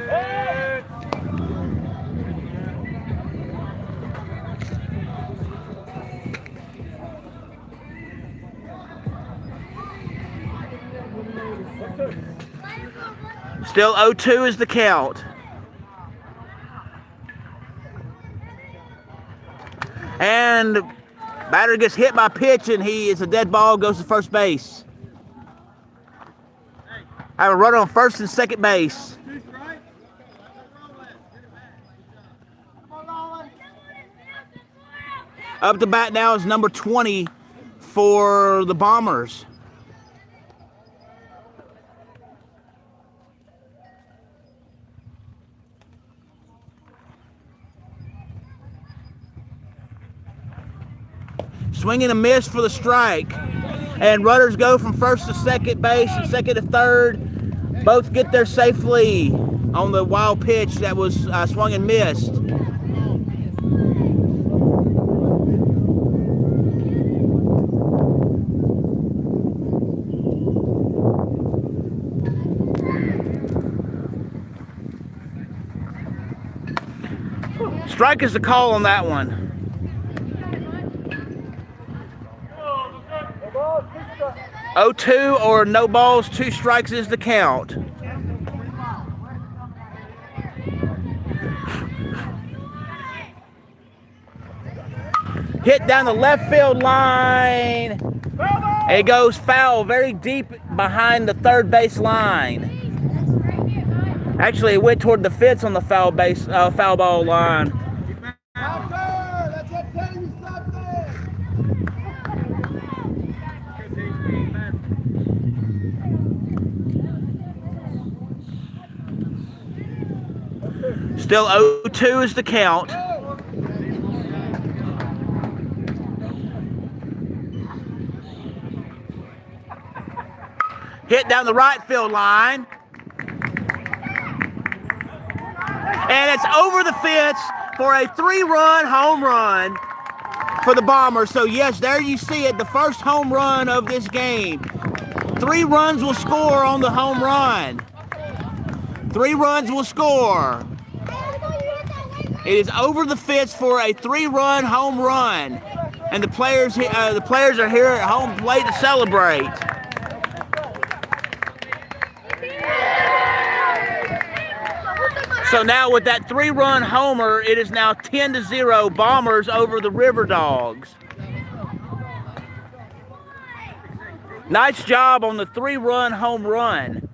Still 0-2 is the count. And batter gets hit by pitch and it's a dead ball, goes to first base. I have a runner on first and second base. Up to bat now is number 20 for the Bombers. Swing and a miss for the strike. And runners go from first to second base and second to third. Both get there safely on the wild pitch that was swung and missed. Strike is the call on that one. 0-2 or no balls, 2 strikes is the count. Hit down the left field line. It goes foul very deep behind the third base line. Actually, it went toward the fence on the foul ball line. Still 0-2 is the count. Hit down the right field line. And it's over the fence for a 3-run home run for the Bombers. So yes, there you see it, the first home run of this game. 3 runs will score on the home run. 3 runs will score. It is over the fence for a 3-run home run, and the players are here at home plate to celebrate. So now with that 3-run homer, it is now 10-0 Bombers over the Riverdogs. Nice job on the 3-run home run.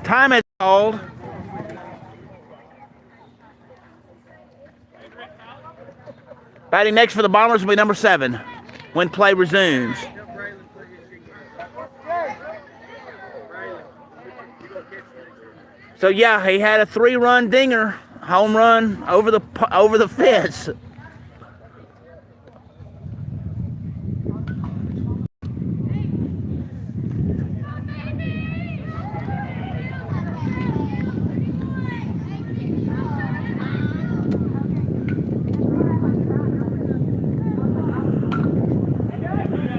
Time is called. Batting next for the Bombers will be number 7 when play resumes. So yeah, he had a 3-run dinger, home run over the fence.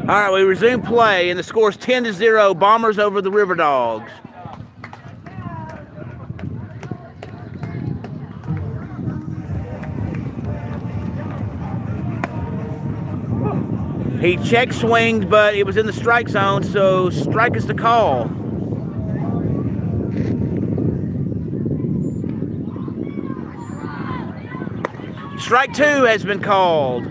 All right, we resume play, and the score is 10-0, Bombers over the Riverdogs. He check swinged, but it was in the strike zone, so strike is the call. Strike 2 has been called.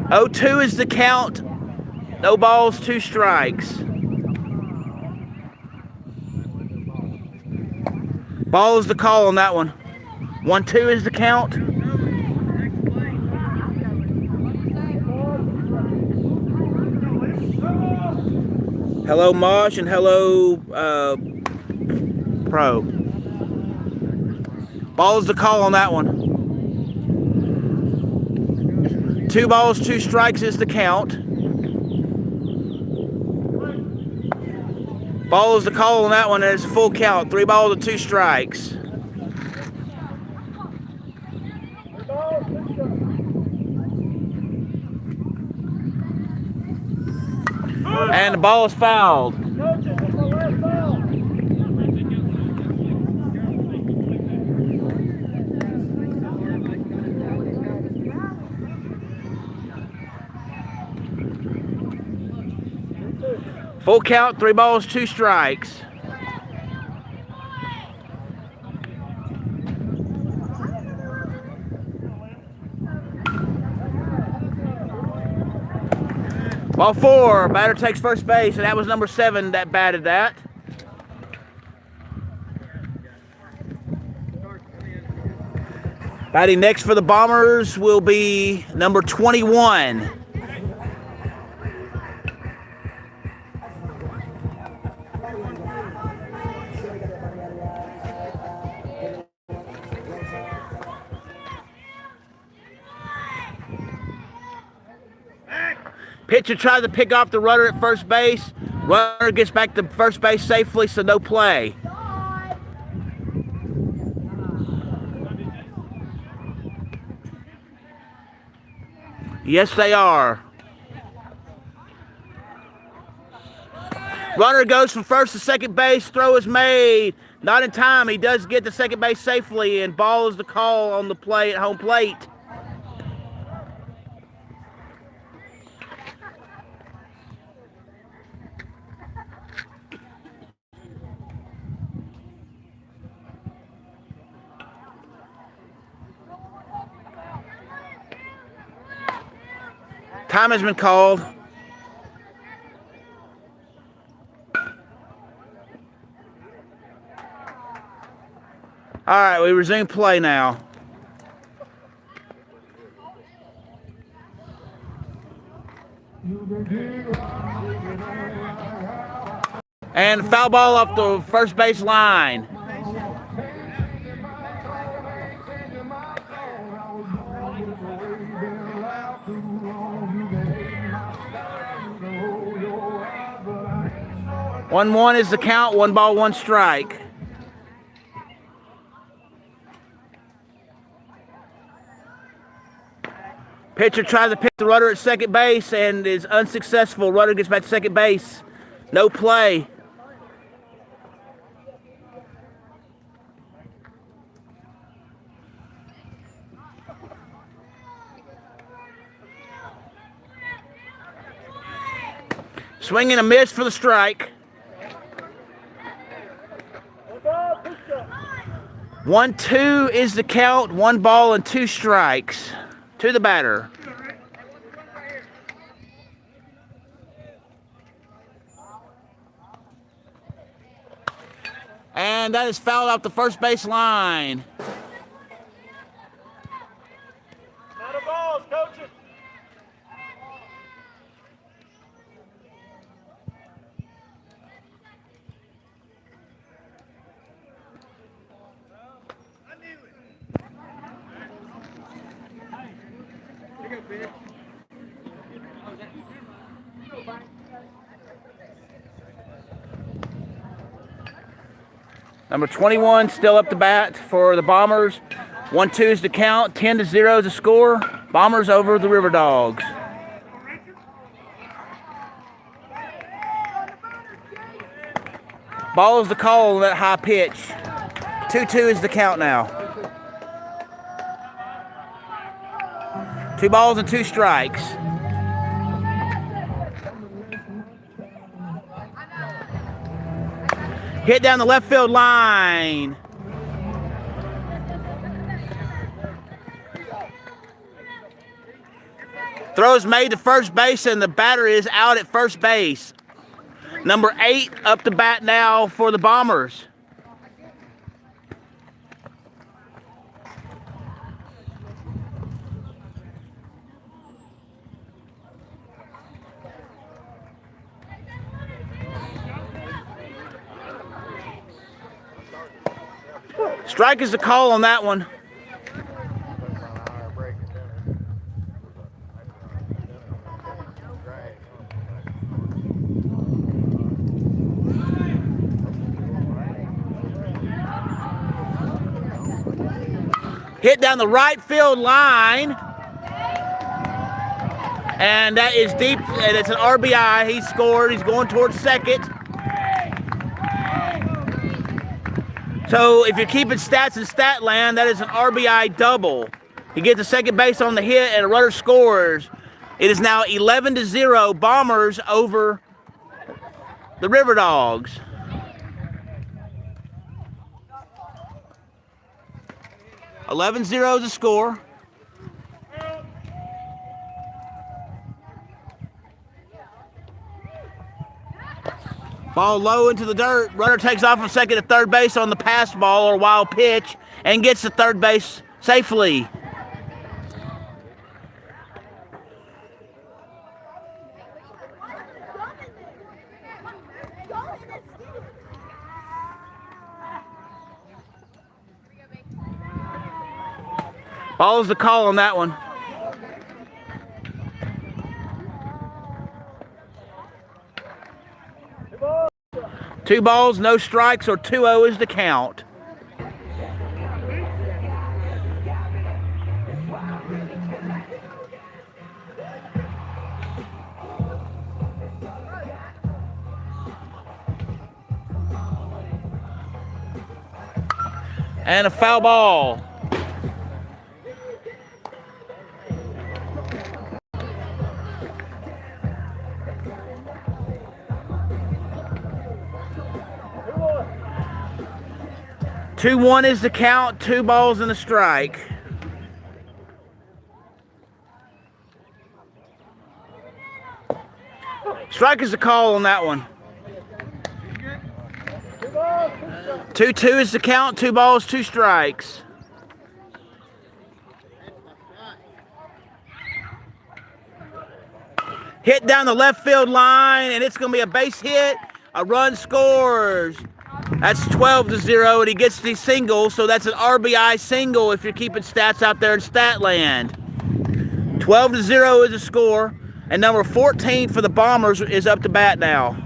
0-2 is the count. No balls, 2 strikes. Ball is the call on that one. 1-2 is the count. Hello, Mosh, and hello, Pro. Ball is the call on that one. 2 balls, 2 strikes is the count. Ball is the call on that one, and it's a full count. 3 balls and 2 strikes. And the ball is fouled. Full count, 3 balls, 2 strikes. Ball 4, batter takes first base, and that was number 7 that batted that. Batting next for the Bombers will be number 21. Pitcher tries to pick off the runner at first base. Runner gets back to first base safely, so no play. Yes, they are. Runner goes from first to second base. Throw is made. Not in time. He does get to second base safely, and ball is the call on the play at home plate. Time has been called. All right, we resume play now. And foul ball off the first base line. One is the count. 1 ball, 1 strike. Pitcher tries to pick the runner at second base and is unsuccessful. Runner gets back to second base. No play. Swing and a miss for the strike. 1-2 is the count. 1 ball and 2 strikes to the batter. And that is fouled off the first base line. Out of balls, coaches. Number 21 still up to bat for the Bombers. 1-2 is the count. 10-0 is the score. Bombers over the Riverdogs. Ball is the call on that high pitch. 2-2 is the count now. 2 balls and 2 strikes. Hit down the left field line. Throw is made to first base, and the batter is out at first base. Number 8 up to bat now for the Bombers. Strike is the call on that one. Hit down the right field line. And that is deep, and it's an RBI. He scored. He's going towards second. So if you're keeping stats in Statland, that is an RBI double. He gets the second base on the hit, and a runner scores. It is now 11-0, Bombers over the Riverdogs. $11-0 the score. Ball low into the dirt. Runner takes off from second to third base on the pass ball or wild pitch and gets to third base safely. Ball's the call on that one. Two balls, no strikes, or 2-0 is the count. And a foul ball. Two-one is the count, 2 balls and a strike. Strike is the call on that one. 2-2 is the count, 2 balls, 2 strikes. Hit down the left field line, and it's going to be a base hit. A run scores. That's 12-0, and he gets the single, so that's an RBI single if you're keeping stats out there in Statland. 12-0 is the score, and number 14 for the Bombers is up to bat now.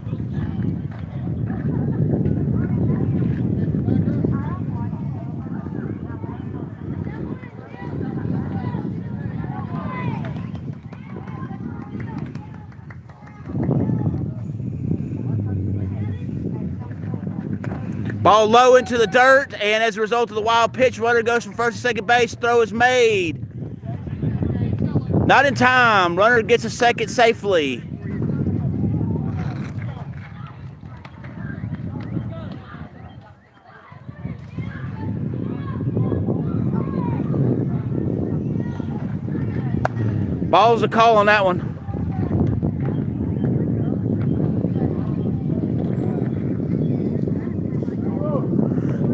Ball low into the dirt, and as a result of the wild pitch, runner goes from first to second base. Throw is made. Not in time. Runner gets a second safely. Ball's the call on that one.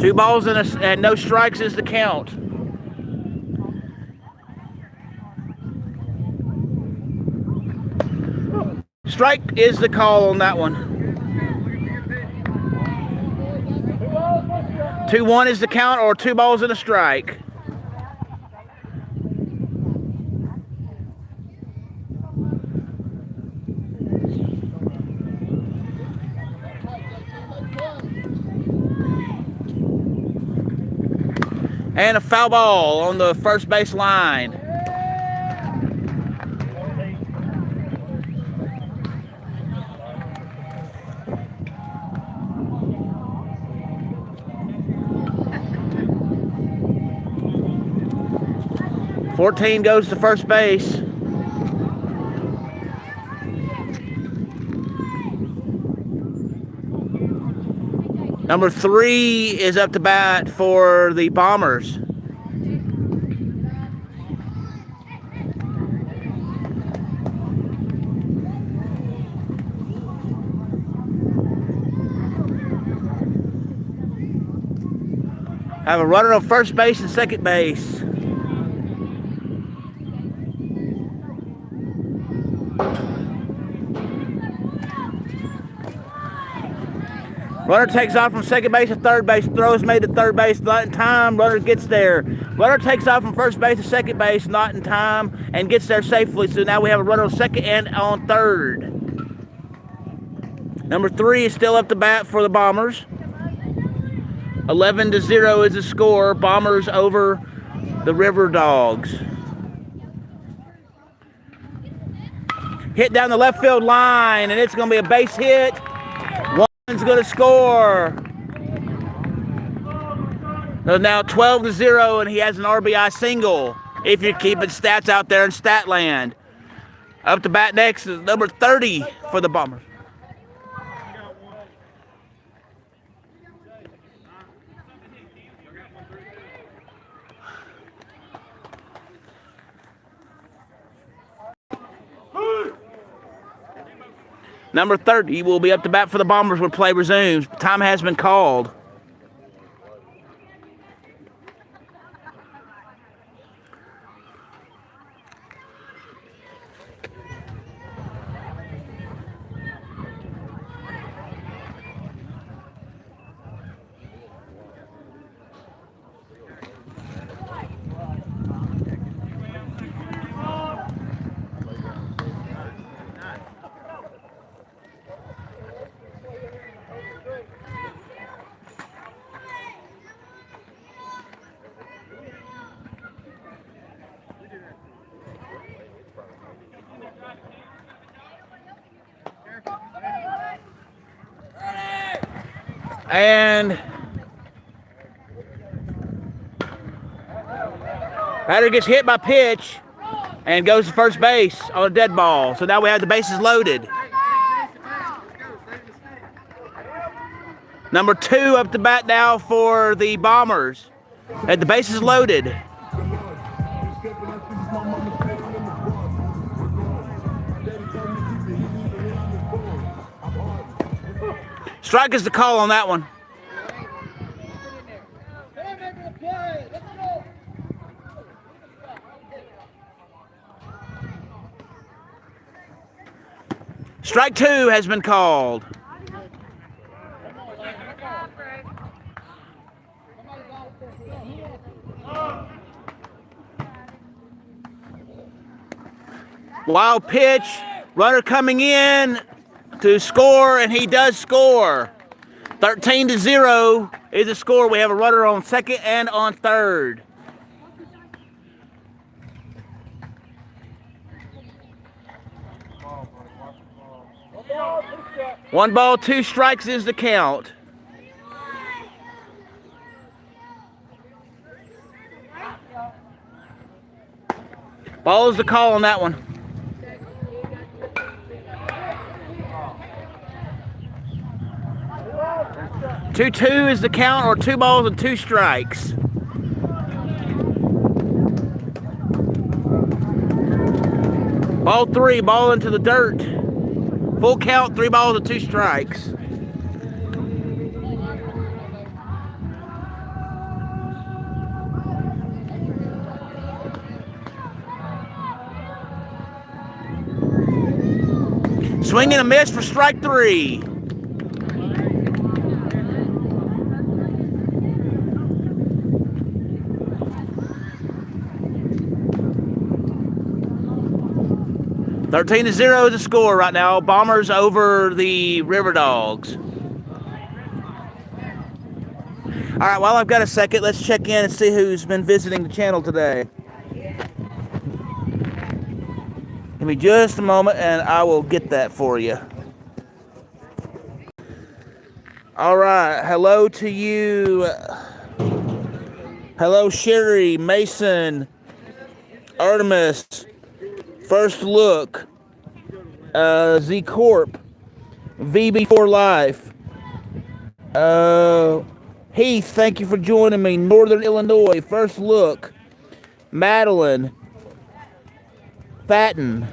Two balls and no strikes is the count. Strike is the call on that one. 2-1 is the count, or 2 balls and a strike. And a foul ball on the first base line. "14 goes to first base. Number 3 is up to bat for the Bombers. Have a runner on first base and second base. Runner takes off from second base to third base. Throw is made to third base, not in time. Runner gets there. Runner takes off from first base to second base, not in time, and gets there safely. So now we have a runner on second and on third. Number 3 is still up to bat for the Bombers. 11-0 is the score. Bombers over the Riverdogs. Hit down the left field line, and it's going to be a base hit. One's going to score. So now 12-0, and he has an RBI single. If you're keeping stats out there in Statland. Up to bat next is number 30 for the Bombers. Number 30 will be up to bat for the Bombers when play resumes. Time has been called. And batter gets hit by pitch and goes to first base on a dead ball. So now we have the bases loaded. Number 2 up to bat now for the Bombers. At the bases loaded. Strike is the call on that one. Strike 2 has been called. Wild pitch, runner coming in to score, and he does score. 13-0 is the score. We have a runner on second and on third. One ball, 2 strikes is the count. Ball is the call on that one. 2-2 is the count, or 2 balls and 2 strikes. Ball 3, ball into the dirt. Full count, 3 balls and 2 strikes. Swing and a miss for strike 3. $13-0 is the score right now. Bombers over the Riverdogs. All right, while I've got a second, let's check in and see who's been visiting the channel today. Give me just a moment and I will get that for you. All right, hello to you. Hello, Sherry, Mason, Artemis, First Look, Z Corp, VB4 Life, Heath, thank you for joining me. Northern Illinois, First Look, Madeline, Fatten,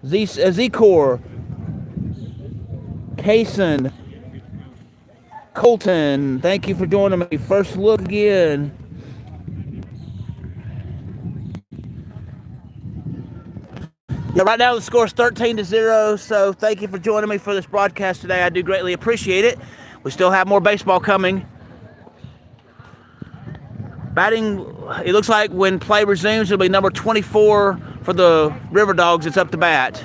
Z-Core, Kaysen, Colton, thank you for joining me. First Look again. Yeah, right now the score is 13-0, so thank you for joining me for this broadcast today. I do greatly appreciate it. We still have more baseball coming. Batting, it looks like when play resumes, it'll be number 24 for the Riverdogs. It's up to bat.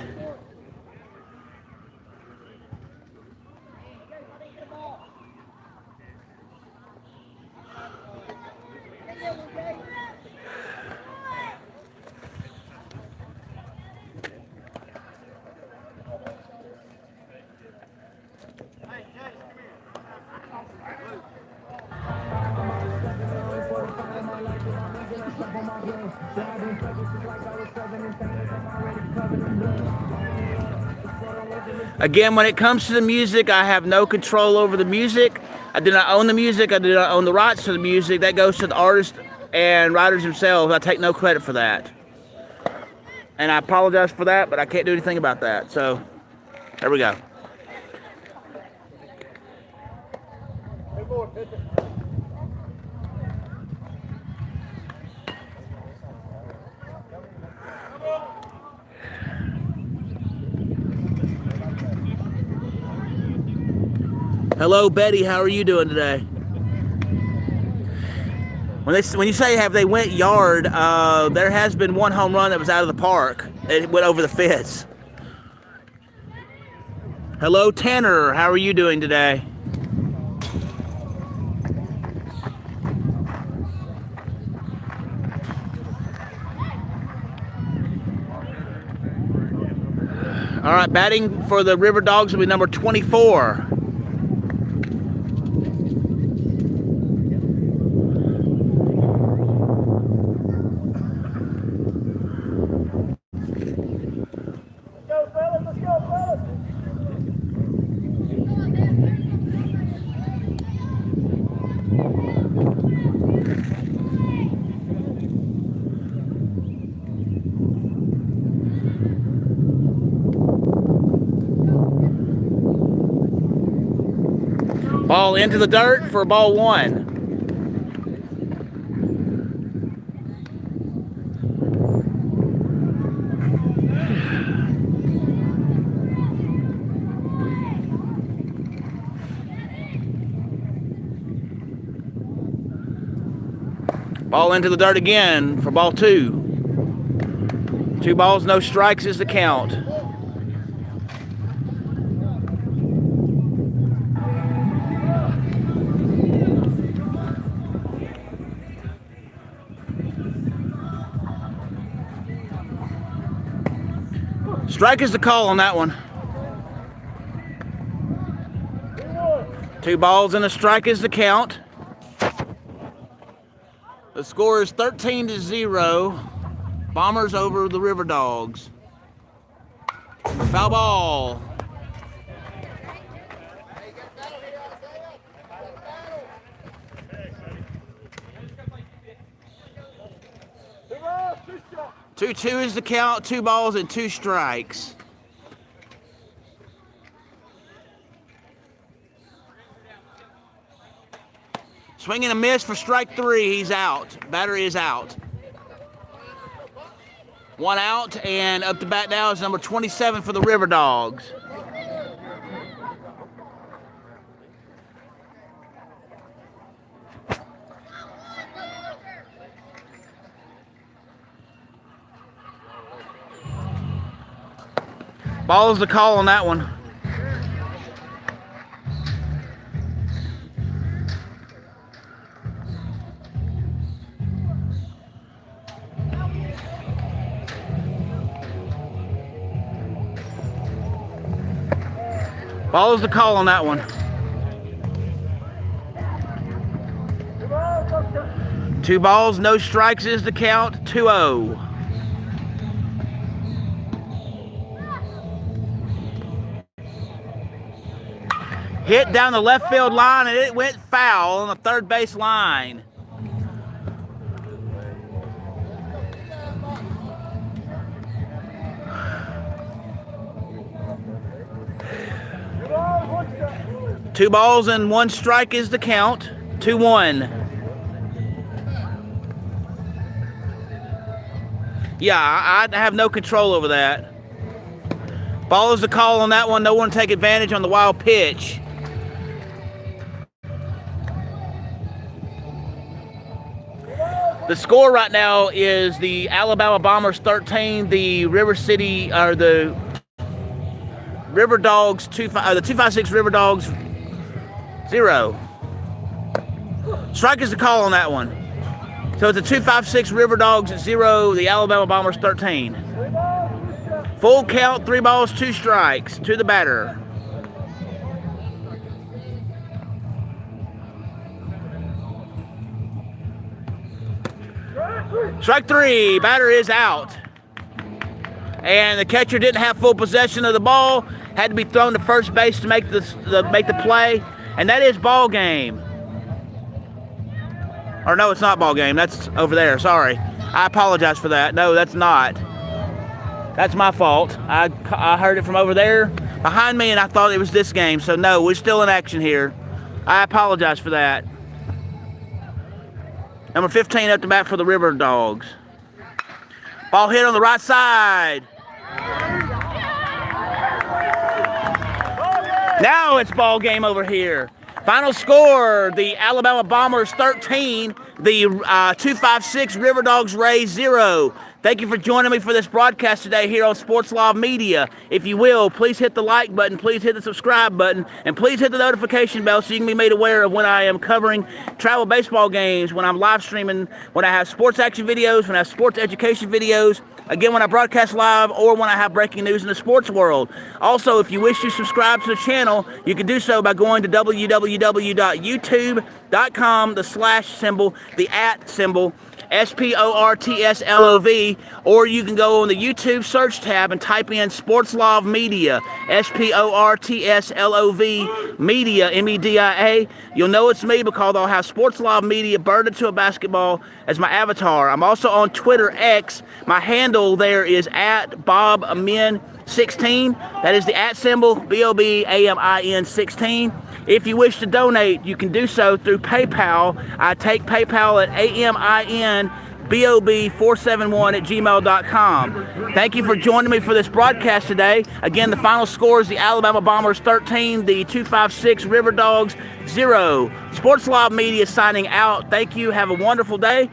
Again, when it comes to the music, I have no control over the music. I do not own the music. I do not own the rights to the music. That goes to the artists and writers themselves. I take no credit for that. And I apologize for that, but I can't do anything about that. So, there we go. Hello, Betty. How are you doing today? When you say have they went yard, there has been one home run that was out of the park. It went over the fence. Hello, Tanner. How are you doing today? All right, batting for the Riverdogs will be number 24. Ball into the dirt for ball 1. Ball into the dirt again for ball 2. 2 balls, no strikes is the count. Strike is the call on that one. 2 balls and a strike is the count. The score is 13-0. Bombers over the Riverdogs. Foul ball. 2-2 is the count, 2 balls and 2 strikes. Swing and a miss for strike 3. He's out. Batter is out. 1 out, and up to bat now is number 27 for the Riverdogs. Ball is the call on that one. Ball is the call on that one. 2 balls, no strikes is the count, 2-0. Hit down the left field line, and it went foul on the third base line. Two balls and 1 strike is the count. 2-1. Yeah, I have no control over that. Ball is the call on that one. No one take advantage on the wild pitch. The score right now is the Alabama Bombers 13, the the Riverdogs the 256 Riverdogs 0. Strike is the call on that one. So it's a 256 Riverdogs 0, the Alabama Bombers 13. Full count, 3 balls, 2 strikes to the batter. Strike 3, batter is out. And the catcher didn't have full possession of the ball, had to be thrown to first base to make the play, and that is ball game. Or no, it's not ball game. That's over there. Sorry. I apologize for that. No, that's not. That's my fault. I heard it from over there behind me, and I thought it was this game. So no, we're still in action here. I apologize for that. Number 15 up the bat for the Riverdogs. Ball hit on the right side. Now it's ball game over here. Final score, the Alabama Bombers 13, the 256 Riverdogs Rays 0. Thank you for joining me for this broadcast today here on Sports Law Media. If you will, please hit the like button, please hit the subscribe button, and please hit the notification bell so you can be made aware of when I am covering travel baseball games, when I'm live streaming, when I have sports action videos, when I have sports education videos, again, when I broadcast live, or when I have breaking news in the sports world. Also, if you wish to subscribe to the channel, you can do so by going to www.youtube.com, the /symbol, the @ SPORTSLOV, or you can go on the YouTube search tab and type in Sports Law Media, SPORTSLOV Media, MEDIA. You'll know it's me because I'll have Sports Law Media burned into a basketball as my avatar. I'm also on Twitter X. My handle there is @BobAmin16. That is the @ BOBAMIN 16. If you wish to donate, you can do so through PayPal. I take PayPal at AMINBOB471@gmail.com. Thank you for joining me for this broadcast today. Again, the final score is the Alabama Bombers 13, the 256 Riverdogs 0. Sports Law Media signing out. Thank you. Have a wonderful day.